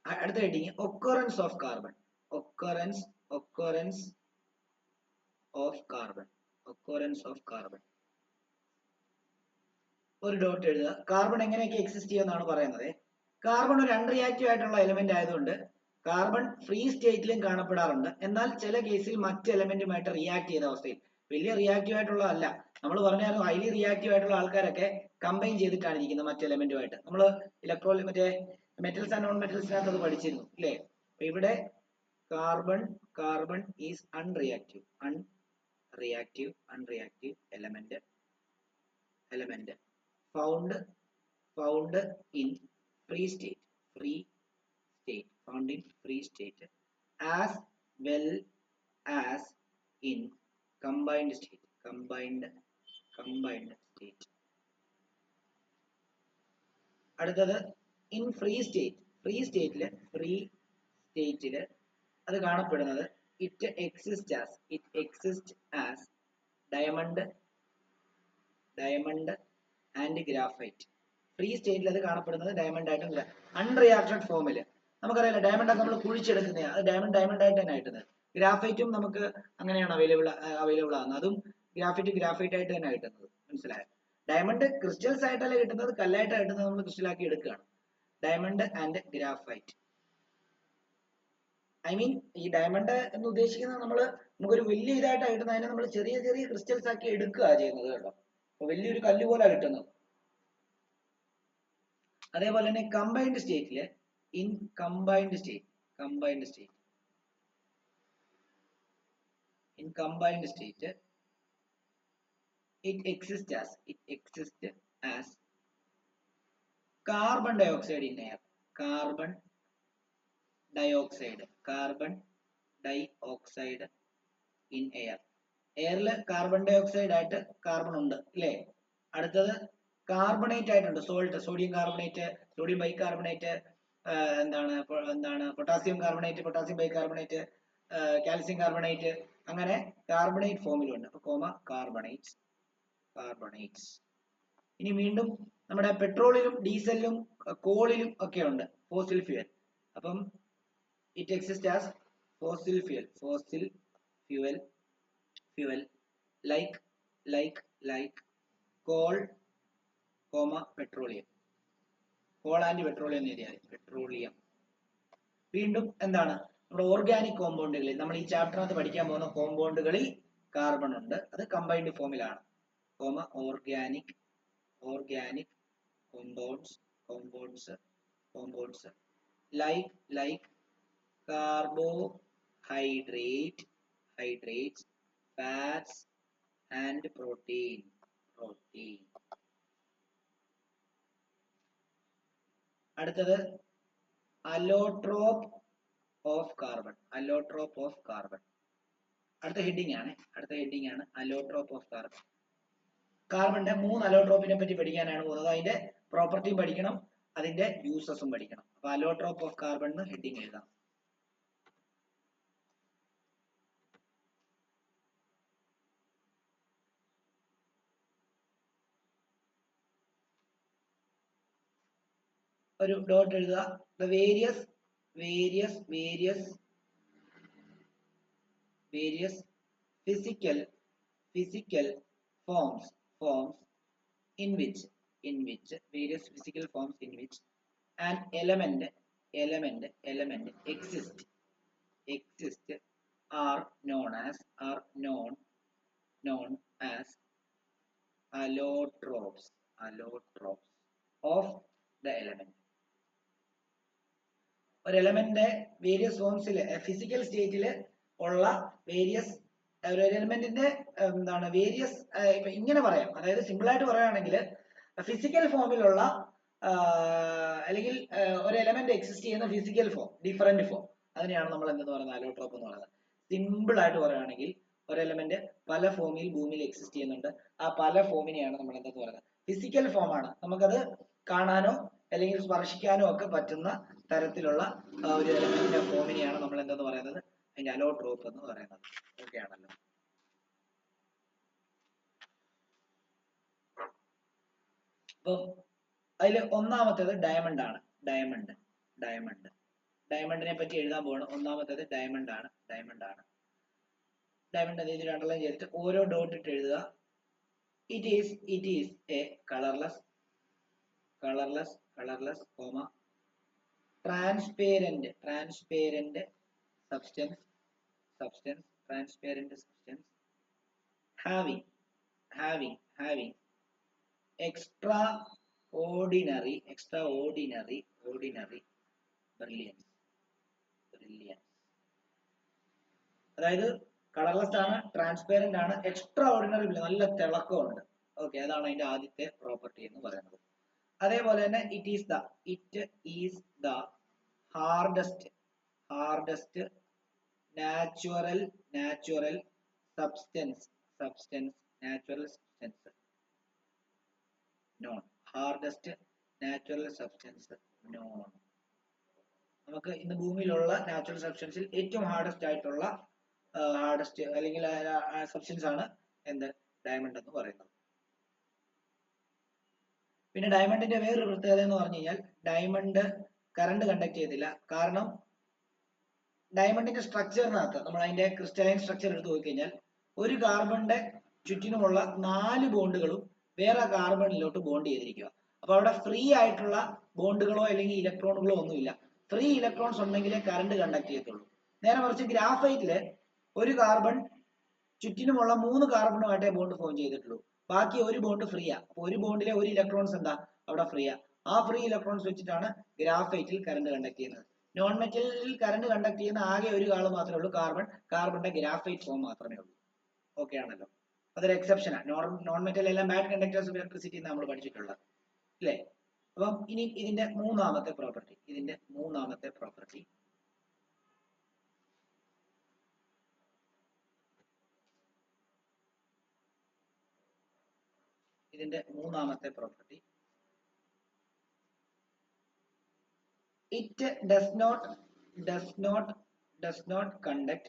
അടുത്ത ഹെഡിങ് ഒക്കറൻസ് ഓഫ് കാർബൺ. ഒരു ഡോട്ട് എഴുതുക. കാർബൺ എങ്ങനെയൊക്കെ എക്സിസ്റ്റ് ചെയ്യുമെന്നാണ് പറയുന്നത്. കാർബൺ ഒരു അൺറിയാക്റ്റീവ് ആയിട്ടുള്ള എലിമെന്റ് ആയതുകൊണ്ട് കാർബൺ ഫ്രീ സ്റ്റേറ്റിലും കാണപ്പെടാറുണ്ട്. എന്നാൽ ചില കേസിൽ മറ്റ് എലമെന്റുമായിട്ട് റിയാക്ട് ചെയ്ത അവസ്ഥയിൽ, വലിയ റിയാക്റ്റീവ് ആയിട്ടുള്ളതല്ല, നമ്മൾ പറഞ്ഞാലും ഹൈലി റിയാക്റ്റീവ് ആയിട്ടുള്ള ആൾക്കാരൊക്കെ കമ്പൈൻ ചെയ്തിട്ടാണ് ഇരിക്കുന്നത് മറ്റ് എലമെന്റുമായിട്ട്. നമ്മൾ മറ്റേ മെറ്റൽസ് ആൻഡ് നോൺ മെറ്റൽസിനകത്ത് അത് പഠിച്ചിരുന്നു അല്ലേ? അപ്പൊ ഇവിടെ carbon is unreactive element found in free state as well as in combined state. അടുത്തത് in free state അത് കാണപ്പെടുന്നത് it exists as diamond and graphite. Free സ്റ്റേറ്റിൽ അത് കാണപ്പെടുന്നത് ഡയമണ്ട് ആയിട്ടും അൺറിയാക്റ്റഡ് ഫോമിൽ. നമുക്കറിയാലോ ഡയമണ്ട് ഒക്കെ നമ്മൾ കുഴിച്ചെടുക്കുന്നതാണ്, അത് ഡയമണ്ട് ആയിട്ട് തന്നെ കിട്ടുന്നത്. ഗ്രാഫൈറ്റും നമുക്ക് അങ്ങനെയാണ് അവൈലബിൾ ആകുന്നത്. അതും ഗ്രാഫൈറ്റ് ആയിട്ട് തന്നെ കിട്ടുന്നത്. മനസ്സിലായോ? ഡയമണ്ട് ക്രിസ്റ്റൽസ് ആയിട്ടല്ല കിട്ടുന്നത്, കല്ലായിട്ടാണ് കിട്ടുന്നത്. നമ്മൾ ക്രിസ്റ്റലാക്കി എടുക്കുകയാണ്. Diamond and graphite. I mean ഈ ഡയമണ്ട് എന്ന് ഉദ്ദേശിക്കുന്നത് നമുക്കൊരു വലിയ ഇതായിട്ടാണ് കിട്ടുന്നത്. അതിനെ നമ്മൾ ചെറിയ ക്രിസ്റ്റൽസ് ആക്കി എടുക്കുക ചെയ്യുന്നത് കേട്ടോ. വലിയൊരു കല്ല് പോലെ കിട്ടുന്നത്. അതേപോലെ തന്നെ combined സ്റ്റേറ്റില് it exists as carbon dioxide in air. carbon dioxide in air. എയറിൽ കാർബൺ ഡൈ ഓക്സൈഡ് ആയിട്ട് കാർബൺ ഉണ്ട് അല്ലേ? അടുത്തത് കാർബണേറ്റ് ആയിട്ടുണ്ട്. Sodium carbonate, sodium bicarbonate, potassium carbonate, potassium bicarbonate, calcium carbonate, അങ്ങനെ കാർബണേറ്റ് ഫോമിലുണ്ട്. അപ്പൊ കാർബണേറ്റ്സ്. ഇനി വീണ്ടും നമ്മുടെ പെട്രോളിലും ഡീസലിലും കോളിലും ഒക്കെ ഉണ്ട് ഫോസിൽ ഫ്യൂവൽ. അപ്പം it exist as fossil fuel like coal, petroleum. coal and petroleum petroleum. വീണ്ടും എന്താണ് നമ്മുടെ ഓർഗാനിക് കോമ്പൗണ്ടുകളിൽ, നമ്മൾ ഈ ചാപ്റ്ററിനകത്ത് പഠിക്കാൻ പോകുന്ന കോമ്പൗണ്ടുകളിൽ കാർബൺ ഉണ്ട്. അത് കമ്പൈൻഡ് ഫോമിലാണ്. Organic compounds like carbohydrates, fats and protein. അടുത്തത് allotrope of carbon. അടുത്ത ഹെഡിങ് ആണ് allotrope of carbon. കാർബണിന്റെ 3 അലോട്രോപ്പിനെ പറ്റി പഠിക്കാനാണ് പോകുന്നത്. അതിന്റെ പ്രോപ്പർട്ടിയും പഠിക്കണം, അതിന്റെ യൂസസും പഠിക്കണം. അപ്പൊ allotrope of carbon എന്ന് ഹെഡിങ് എഴുതാം. ഒരു ഡോട്ട് എഴുതുക. Various physical forms in which various physical forms in which an element exist are known as allotropes of the element. ഒരു എലമെന്റിന്റെ വേരിയസ് ഫോംസിൽ ഫിസിക്കൽ സ്റ്റേറ്റിൽ ഉള്ള വേരിയസ് ഒരു എലമെന്റിന്റെ എന്താണ് വേരിയസ് ഇങ്ങനെ പറയാം. അതായത് സിമ്പിൾ ആയിട്ട് പറയുകയാണെങ്കിൽ ഫിസിക്കൽ ഫോമിലുള്ള അല്ലെങ്കിൽ ഒരു എലമെന്റ് എക്സിസ്റ്റ് ചെയ്യുന്ന ഫിസിക്കൽ ഫോം, ഡിഫറെന്റ് ഫോം, അതിനെയാണ് നമ്മൾ എന്തെന്ന് പറയുന്നത് അലോട്രോപ്പ് എന്ന് പറയുന്നത്. സിമ്പിൾ ആയിട്ട് പറയുകയാണെങ്കിൽ ഒരു എലമെന്റ് പല ഫോമിൽ ഭൂമിയിൽ എക്സിസ്റ്റ് ചെയ്യുന്നുണ്ട്. ആ പല ഫോമിനെയാണ് നമ്മൾ എന്തെന്ന് പറയുന്നത് ഫിസിക്കൽ ഫോം ആണ്. നമുക്കത് കാണാനോ അല്ലെങ്കിൽ സ്പർശിക്കാനോ ഒക്കെ പറ്റുന്ന തരത്തിലുള്ള ഒരു എലമെന്റിന്റെ ഫോമിനെയാണ് നമ്മൾ എന്തെന്ന് പറയുന്നത് അതിന്റെ അലോട്രോപ്പ് എന്ന് പറയുന്നത്. ഓക്കെ ആണല്ലോ. അപ്പം അതിൽ ഒന്നാമത്തേത് ഡയമണ്ട് ആണ്. ഡയമണ്ടിനെ പറ്റി എഴുതാൻ പോവാണ്. ഒന്നാമത്തേത് ഡയമണ്ട് ആണ്. ഡയമണ്ട് ഇതിൽ അണ്ടർലൈൻ ചെയ്തിട്ട് ഓരോ ഡോട്ട് ഇട്ട് എഴുതുക. It is A colourless comma transparent substance having extraordinary brilliance. അതായത് കളർലെസ് ആണ്, ട്രാൻസ്പെയറന്റ് ആണ്, എക്സ്ട്രാ ഓർഡിനറി നല്ല തിളക്കമുണ്ട്. ഓക്കെ, അതാണ് അതിന്റെ ആദ്യത്തെ പ്രോപ്പർട്ടി എന്ന് പറയുന്നത്. അതേപോലെ തന്നെ it is the hardest natural substance non. Hardest natural substance non. നമുക്ക് ഇന്ന് ഭൂമിയിലുള്ള നാച്ചുറൽ സബ്സ്റ്റൻസിൽ ഏറ്റവും ഹാർഡസ്റ്റ് ആയിട്ടുള്ള അല്ലെങ്കിൽ സബ്സ്റ്റൻസ് ആണ് എന്ത് ഡയമണ്ട് എന്ന് പറയുന്നത്. പിന്നെ ഡയമണ്ടിന്റെ വേറൊരു പ്രത്യേകത എന്ന് പറഞ്ഞു കഴിഞ്ഞാൽ ഡയമണ്ട് കറണ്ട് കണ്ടക്ട് ചെയ്തില്ല. കാരണം ഡയമണ്ടിന്റെ സ്ട്രക്ചറിനകത്ത് നമ്മൾ അതിന്റെ ക്രിസ്റ്റലൈൻ സ്ട്രക്ചർ എടുത്ത് നോക്കിക്കഴിഞ്ഞാൽ ഒരു കാർബണിന്റെ ചുറ്റിനുമുള്ള 4 ബോണ്ടുകളും വേറെ കാർബണിലോട്ട് ബോണ്ട് ചെയ്തിരിക്കുക. അപ്പൊ അവിടെ ഫ്രീ ആയിട്ടുള്ള ബോണ്ടുകളോ അല്ലെങ്കിൽ ഇലക്ട്രോണുകളോ ഒന്നുമില്ല. ഫ്രീ ഇലക്ട്രോൺസ് ഉണ്ടെങ്കിലേ കറണ്ട് കണ്ടക്ട് ചെയ്യത്തുള്ളൂ. നേരെ മറിച്ച് ഗ്രാഫൈറ്റില് ഒരു കാർബൺ ചുറ്റിനുമുള്ള 3 കാർബണുമായിട്ടേ ബോണ്ട് ഫോം ചെയ്തിട്ടുള്ളൂ. ബാക്കി ഒരു ബോണ്ട് ഫ്രീയാ. അപ്പൊ ഒരു ബോണ്ടിലെ ഒരു ഇലക്ട്രോൺസ് എന്താ അവിടെ ഫ്രീയാ. ആ ഫ്രീ ഇലക്ട്രോൺസ് വെച്ചിട്ടാണ് ഗ്രാഫൈറ്റിൽ കറണ്ട് കണ്ടക്ട് ചെയ്യുന്നത്. നോൺ മെറ്റലിൽ കറണ്ട് കണ്ടക്ട് ചെയ്യുന്ന ആകെ ഒരു ആള് മാത്രമേ ഉള്ളൂ, കാർബണിന്റെ ഗ്രാഫൈറ്റ് ഫോം മാത്രമേ ഉള്ളൂ. ഓക്കെ ആണല്ലോ. അതൊരു എക്സെപ്ഷനാണ്. നോൺ മെറ്റൽ എല്ലാം ബാഡ് കണ്ടക്ടേഴ്സ് ഓഫ് ഇലക്ട്രിസിറ്റി നമ്മൾ പഠിച്ചിട്ടുള്ളത് അല്ലേ. അപ്പം ഇനി ഇതിന്റെ മൂന്നാമത്തെ property it does not conduct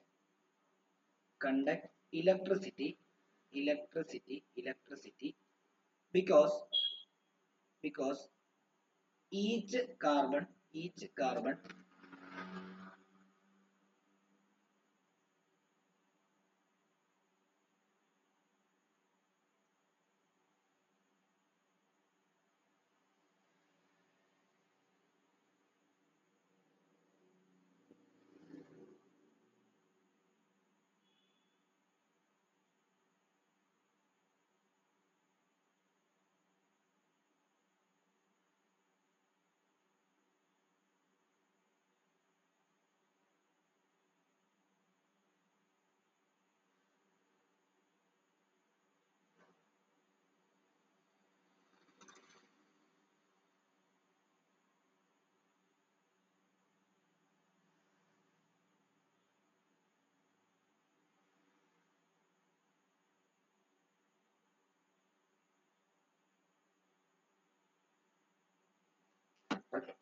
electricity because each carbon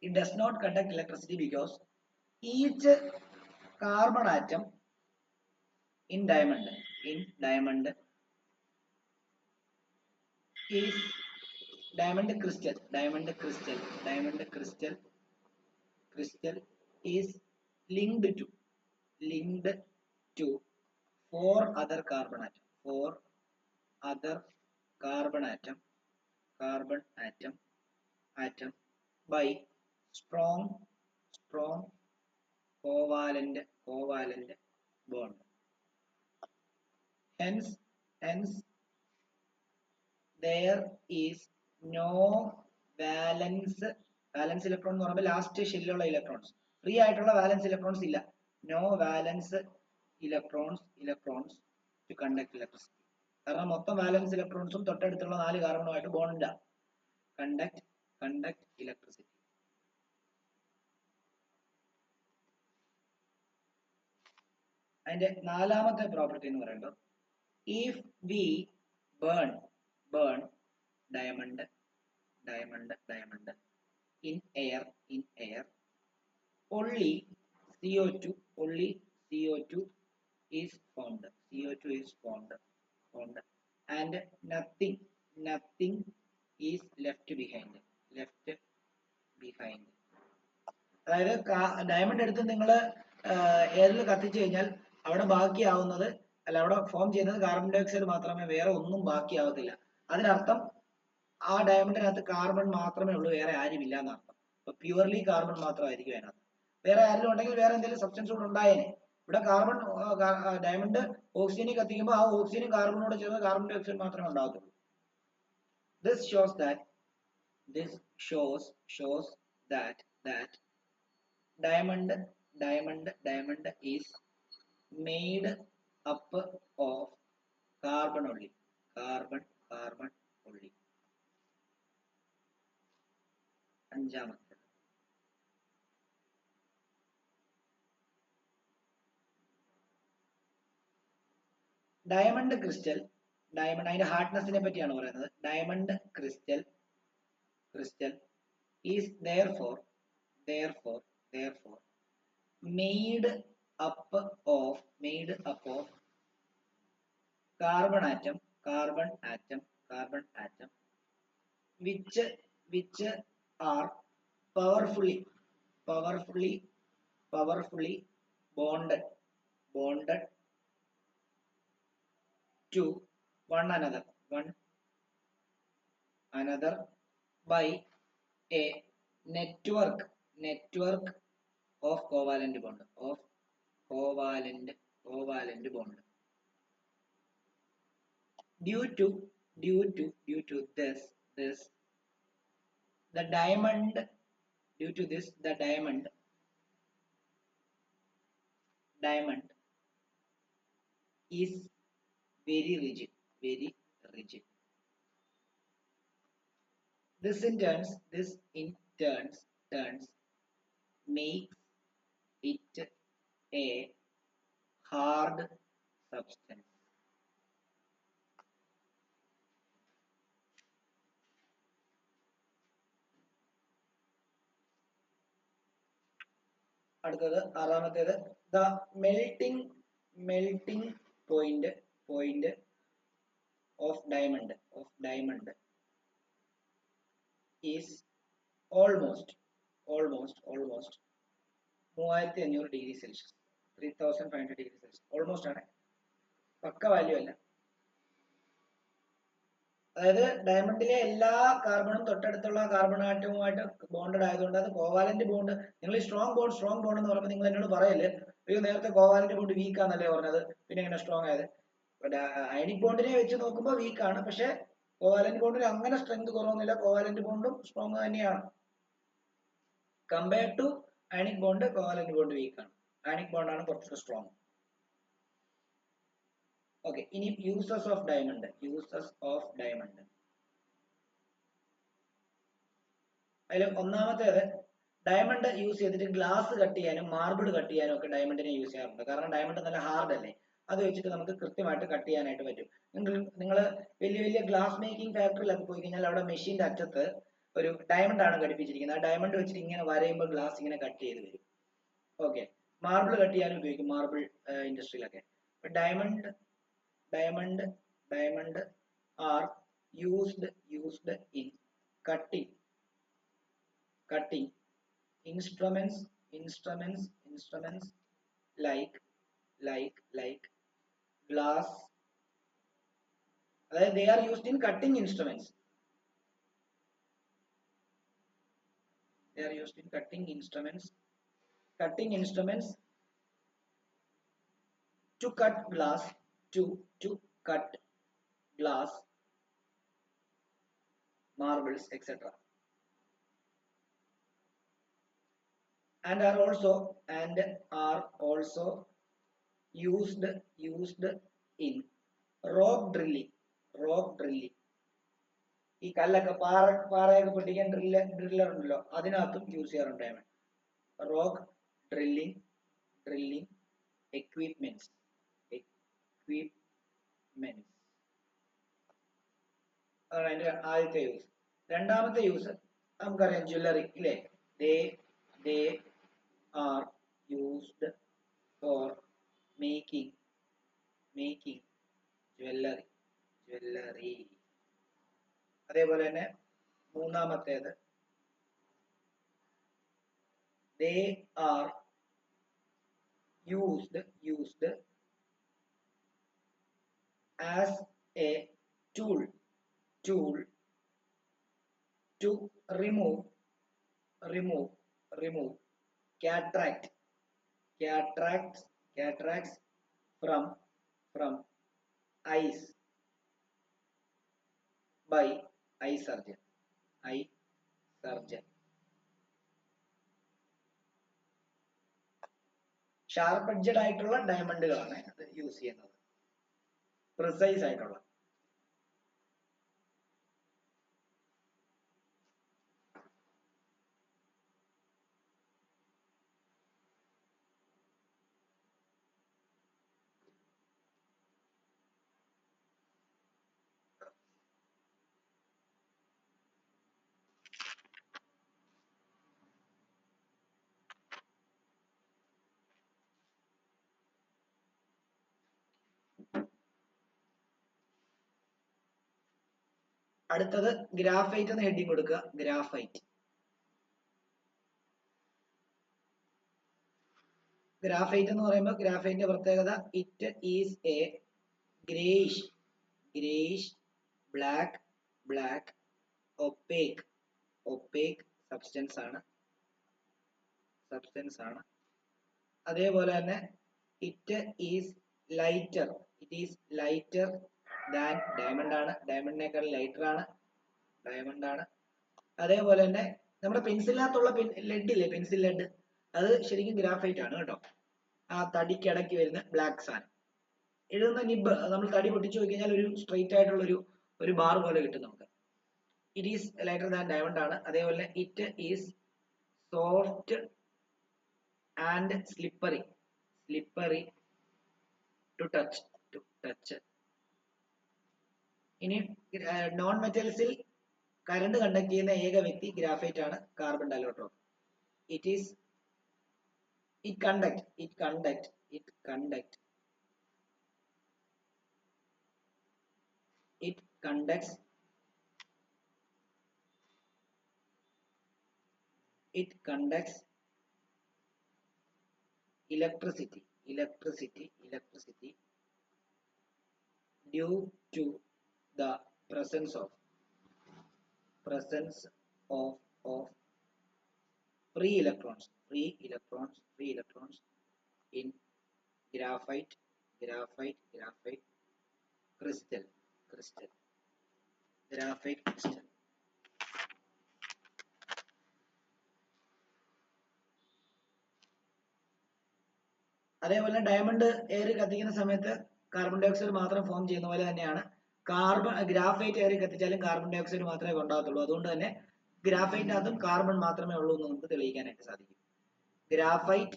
it does not conduct electricity because each carbon atom in diamond is diamond crystal is linked to four other carbon atom by strong covalent bond. Hence there is no valence electron എന്ന് പറയുമ്പോൾ last ഷെല്ലുള്ള electrons free ആയിട്ടുള്ള valence electrons ഇല്ല. No valence electrons to conduct electricity. കാരണം മൊത്തം വാലൻസ് ഇലക്ട്രോൺസും തൊട്ടടുത്തുള്ള 4 കാർബണുമായിട്ട് bonda. Conduct electricity. അതിന്റെ നാലാമത്തെ property എന്ന് പറയുമ്പോൾ if we burn diamond in air only CO2 is formed and nothing is left behind. അതായത് ഡയമണ്ട് എടുത്ത് നിങ്ങൾ എയറിൽ കത്തിച്ചു കഴിഞ്ഞാൽ അവിടെ ബാക്കിയാവുന്നത് അവിടെ ഫോം ചെയ്യുന്നത് കാർബൺ ഡൈ ഓക്സൈഡ് മാത്രമേ, വേറെ ഒന്നും ബാക്കിയാവത്തില്ല. അതിനർത്ഥം ആ ഡയമണ്ടിനകത്ത് കാർബൺ മാത്രമേ ഉള്ളൂ, വേറെ ആരുമില്ല എന്നർത്ഥം. അപ്പൊ പ്യുവർലി കാർബൺ മാത്രമായിരിക്കും അതിനകത്ത്. വേറെ ആരെങ്കിലും ഉണ്ടെങ്കിൽ വേറെ എന്തെങ്കിലും സബ്സ്റ്റൻസ് കൂടെ ഉണ്ടായേനെ. ഇവിടെ കാർബൺ ഡയമണ്ട് ഓക്സിജനെ കത്തിക്കുമ്പോൾ ആ ഓക്സിജനും കാർബണോട് ചേർന്ന് കാർബൺ ഡൈ ഓക്സൈഡ് മാത്രമേ ഉണ്ടാകത്തുള്ളൂ. This shows that diamond is made up of carbon only. അഞ്ചാമത്തെ ഡയമണ്ട് ക്രിസ്റ്റൽ, അതിന്റെ ഹാർഡ്നെസിനെ പറ്റിയാണ് പറയുന്നത്. Diamond crystal is therefore made up of carbon atom which are powerfully bonded to one another by a network of covalent bond. Due to this the diamond is very rigid. This in turns makes it a hard substance. അടുത്തത് ആറാമത്തേത് the melting point of diamond is almost 3500 degree Celsius. 3500 degree Celsius almost ആണ്, പക്ക value അല്ല. അതായത് ഡയമണ്ടിലെ എല്ലാ കാർബണും തൊട്ടടുത്തുള്ള carbon ആറ്റവുമായിട്ട് bonded ആയതുകൊണ്ട് അത് covalent bond. നിങ്ങൾ ഈ സ്ട്രോങ് ബോണ്ട് എന്ന് പറയുമ്പോൾ നിങ്ങൾ എന്നോട് പറയല്ലേ അയ്യോ നേരത്തെ കോവാലന്റ് ബോണ്ട് വീക്ക് ആണെന്നല്ലേ പറഞ്ഞത്, പിന്നെ എങ്ങനെ സ്ട്രോങ് ആയത്? അയണിക് ബോണ്ടിനെ വെച്ച് നോക്കുമ്പോൾ വീക്ക് ആണ്, പക്ഷെ കോവാലന്റ് ബോണ്ടിന് അങ്ങനെ സ്ട്രെങ്ത് കുറവൊന്നുമില്ല. കോവാലന്റ് ബോണ്ടും സ്ട്രോങ് തന്നെയാണ്. Compared to ionic bond covalent bond weak ആണ്. അയണിക് ബോണ്ടാണ് കുറച്ചുകൂടി സ്ട്രോങ്. ഓക്കെ, ഇനി യൂസസ് ഓഫ് ഡയമണ്ട്. അതിൽ ഒന്നാമത്തേത് ഡയമണ്ട് യൂസ് ചെയ്തിട്ട് ഗ്ലാസ് കട്ട് ചെയ്യാനും മാർബിൾ കട്ട് ചെയ്യാനും ഒക്കെ ഡയമണ്ടിനെ യൂസ് ചെയ്യാറുണ്ട്. കാരണം ഡയമണ്ട് നല്ല ഹാർഡ് അല്ലേ, അത് വെച്ചിട്ട് നമുക്ക് കൃത്യമായിട്ട് കട്ട് ചെയ്യാനായിട്ട് പറ്റും. നിങ്ങൾ വലിയ ഗ്ലാസ് മേക്കിംഗ് ഫാക്ടറിയിലൊക്കെ പോയി കഴിഞ്ഞാൽ അവിടെ മെഷീന്റെ അറ്റത്ത് ഒരു ഡയമണ്ട് ആണ് ഘടിപ്പിച്ചിരിക്കുന്നത്. ആ ഡയമണ്ട് വെച്ചിട്ട് ഇങ്ങനെ വരയുമ്പോൾ ഗ്ലാസ് ഇങ്ങനെ കട്ട് ചെയ്ത് വരും. ഓക്കെ, മാർബിൾ കട്ട് ചെയ്യാനും ഉപയോഗിക്കും മാർബിൾ ഇൻഡസ്ട്രിയിലൊക്കെ. Diamond are used in cutting, instruments, like glass, they are used in cutting instruments. They are used in cutting instruments. Cutting instruments to cut glass, to cut glass, marbles, etc. And are also used in rock drilling. ഈ കല്ലൊക്കെ പാറയൊക്കെ പൊട്ടിക്കാൻ driller ഉണ്ടല്ലോ, അതിനകത്തും use ചെയ്യാറുണ്ട് diamond. Rock drilling equipments. അതാണ് അതിന്റെ ആദ്യത്തെ use. രണ്ടാമത്തെ യൂസ് നമുക്കറിയാം, ജ്വല്ലറി ഇല്ലേ, they are used for making jewelry. അതേപോലെ തന്നെ മൂന്നാമത്തേത്, they are used as a tool to remove cataracts from eyes by eye surgeon. Sharp edged ആയിട്ടുള്ള ഡയമണ്ടുകളാണ് അത് യൂസ് ചെയ്യുന്നത്, പ്രിസൈസ് ആയിട്ടുള്ള. അടുത്തത് ഗ്രാഫൈറ്റ് എന്ന ഹെഡിങ് കൊടുക്കുക. ഗ്രാഫൈറ്റ് എന്ന് പറയുമ്പോൾ ഗ്രാഫൈറ്റിന്റെ പ്രത്യേകത, it is A greyish black opaque substance ആണ്. അതേപോലെ തന്നെ it is lighter than diamond ആണ്. ഡയമണ്ടിനേക്കാൾ ലൈറ്റർ ആണ്, അതേപോലെ തന്നെ നമ്മുടെ പെൻസിലിനകത്തുള്ള ലെഡ് ഇല്ലേ, പെൻസിൽ ലെഡ്, അത് ശരിക്കും ഗ്രാഫൈറ്റ് ആണ് കേട്ടോ. ആ തടിക്കിടയ്ക്ക് വരുന്ന ബ്ലാക്ക് സാധനം. എഴുതുന്ന നിബ് നമ്മൾ തടി പൊട്ടിച്ചു നോക്കി കഴിഞ്ഞാൽ ഒരു സ്ട്രെയിറ്റ് ആയിട്ടുള്ള ഒരു ബാർ പോലെ കിട്ടും നമുക്ക്. It is lighter than diamond ആണ്. അതേപോലെ it is soft and slippery to touch. ഇനി നോൺ മെറ്റൽസിൽ കറണ്ട് കണ്ടക്ട് ചെയ്യുന്ന ഏക വ്യക്തി ഗ്രാഫൈറ്റ് ആണ്, കാർബൺ ഡൈലോട്രോപ്പ്. it conducts electricity due to the presence of free electrons in graphite crystal. അതേപോലെ ഡയമണ്ട് എയർ കത്തിക്കുന്ന സമയത്ത് കാർബൺ ഡൈ ഓക്സൈഡ് മാത്രം ഫോം ചെയ്യുന്ന പോലെ തന്നെയാണ് ഗ്രാഫൈറ്റ് എയർ കത്തിച്ചാലും കാർബൺ ഡൈ ഓക്സൈഡ് മാത്രമേ ഉണ്ടാകത്തുള്ളൂ. അതുകൊണ്ട് തന്നെ ഗ്രാഫൈറ്റിനകത്തും കാർബൺ മാത്രമേ ഉള്ളൂ എന്ന് നമുക്ക് തെളിയിക്കാനായിട്ട് സാധിക്കും. Graphite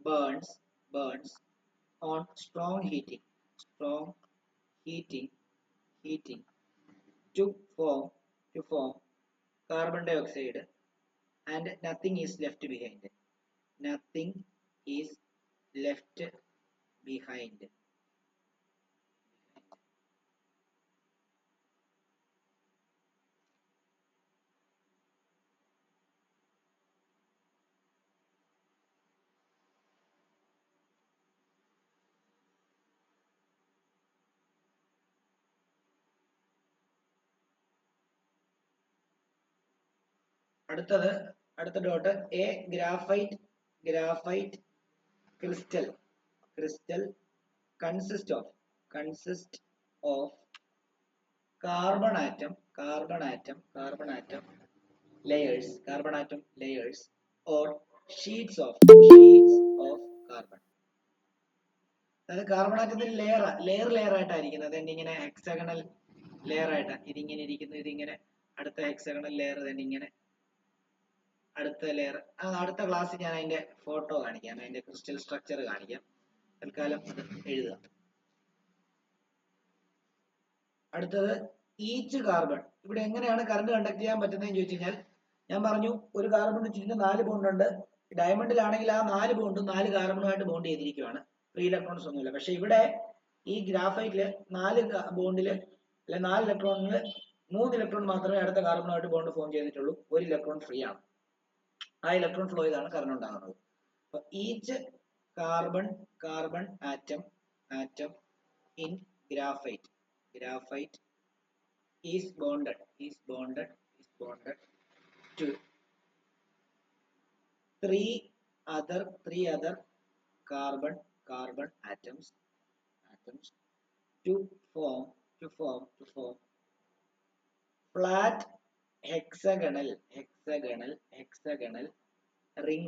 burns on strong heating to form carbon dioxide, and nothing is left behind. അടുത്ത dot A graphite crystal consist of carbon atom layers or sheets of carbon. അതായത് കാർബൺ ആറ്റത്തിൽ ലെയർ ആയിട്ടായിരിക്കുന്നത്. അതെന്നെ ഇങ്ങനെ ഹെക്സഗണൽ ലെയർ ആയിട്ടാണ് ഇതിങ്ങനെ ഇരിക്കുന്നത്. ഇതിങ്ങനെ അടുത്ത hexagonal layer തന്നെ ഇങ്ങനെ അടുത്ത ലെയർ. അടുത്ത ക്ലാസ്സിൽ ഞാൻ അതിന്റെ ഫോട്ടോ കാണിക്കാം, അതിന്റെ ക്രിസ്റ്റൽ സ്ട്രക്ചർ കാണിക്കാം. തൽക്കാലം അത് എഴുതുക. അടുത്തത് ഈച്ച് കാർബൺ. ഇവിടെ എങ്ങനെയാണ് കറണ്ട് കണ്ടക്ട് ചെയ്യാൻ പറ്റുന്നതെന്ന് ചോദിച്ചു കഴിഞ്ഞാൽ, ഞാൻ പറഞ്ഞു ഒരു കാർബണിന് ചുറ്റും 4 ബോണ്ട് ഉണ്ട്. ഡയമണ്ടിലാണെങ്കിൽ ആ 4 ബോണ്ടും 4 കാർബണുമായിട്ട് ബോണ്ട് ചെയ്തിരിക്കുകയാണ്. ഫ്രീ ഇലക്ട്രോൺസ് ഒന്നുമില്ല. പക്ഷെ ഇവിടെ ഈ ഗ്രാഫൈറ്റില് 4 ബോണ്ടില് അല്ലെ 4 ഇലക്ട്രോണില് 3 ഇലക്ട്രോൺ മാത്രമേ അടുത്ത കാർബണുമായിട്ട് ബോണ്ട് ഫോം ചെയ്തിട്ടുള്ളൂ. 1 ഇലക്ട്രോൺ ഫ്രീ ആണ്. ആ ഇലക്ട്രോൺ ഫ്ലോ ഇതാണ് കറണ്ട് ഉണ്ടാകുന്നത്. അപ്പൊ each carbon atom in graphite is bonded to three other carbon atoms to form flat hexagonal ring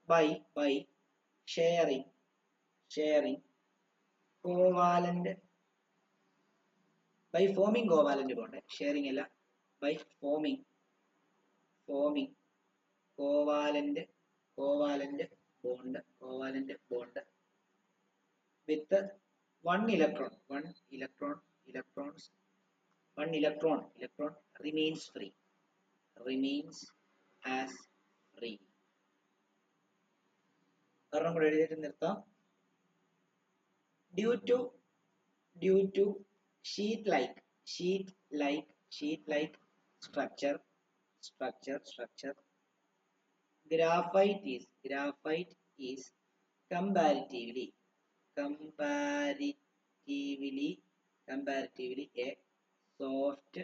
by sharing covalent by forming covalent bond. Sharing അല്ല, by forming covalent bond with one electron remains as free. കാരണം കൂടെ എഴുതിയിട്ട് നിർത്താം. Due to sheet like structure, graphite is comparatively a soft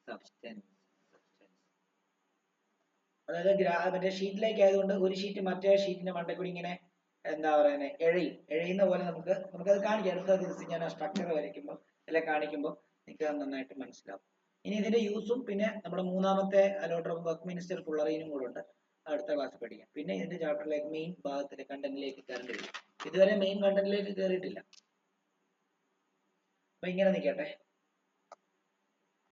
substance. അതായത് ഷീറ്റിലേക്ക് ആയതുകൊണ്ട് ഒരു sheet മറ്റേ ഷീറ്റിന്റെ മണ്ടയിൽ കൂടി ഇങ്ങനെ എന്താ പറയുന്നത് എഴയുന്ന പോലെ നമുക്കത് കാണിക്കാം. അടുത്ത ദിവസം ഞാൻ ആ സ്ട്രക്ചർ വരയ്ക്കുമ്പോൾ അല്ലെ കാണിക്കുമ്പോൾ നിങ്ങൾക്ക് അത് നന്നായിട്ട് മനസ്സിലാവും. ഇനി ഇതിന്റെ യൂസും പിന്നെ നമ്മുടെ മൂന്നാമത്തെ അലോട്ടർ ഓഫ് ബക്ക്മിൻസ്റ്റർ ഫുള്ളറിനും കൂടെ ഉണ്ട്, അടുത്ത ക്ലാസ് പഠിക്കാം. പിന്നെ ഇതിന്റെ ചാപ്റ്ററിലേക്ക് മെയിൻ ഭാഗത്തിന്റെ കണ്ടന്റിലേക്ക് കയറേണ്ടി വരും. ഇതുവരെ മെയിൻ കണ്ടന്റിലേക്ക് കയറിയിട്ടില്ല. അപ്പൊ ഇങ്ങനെ നിൽക്കട്ടെ.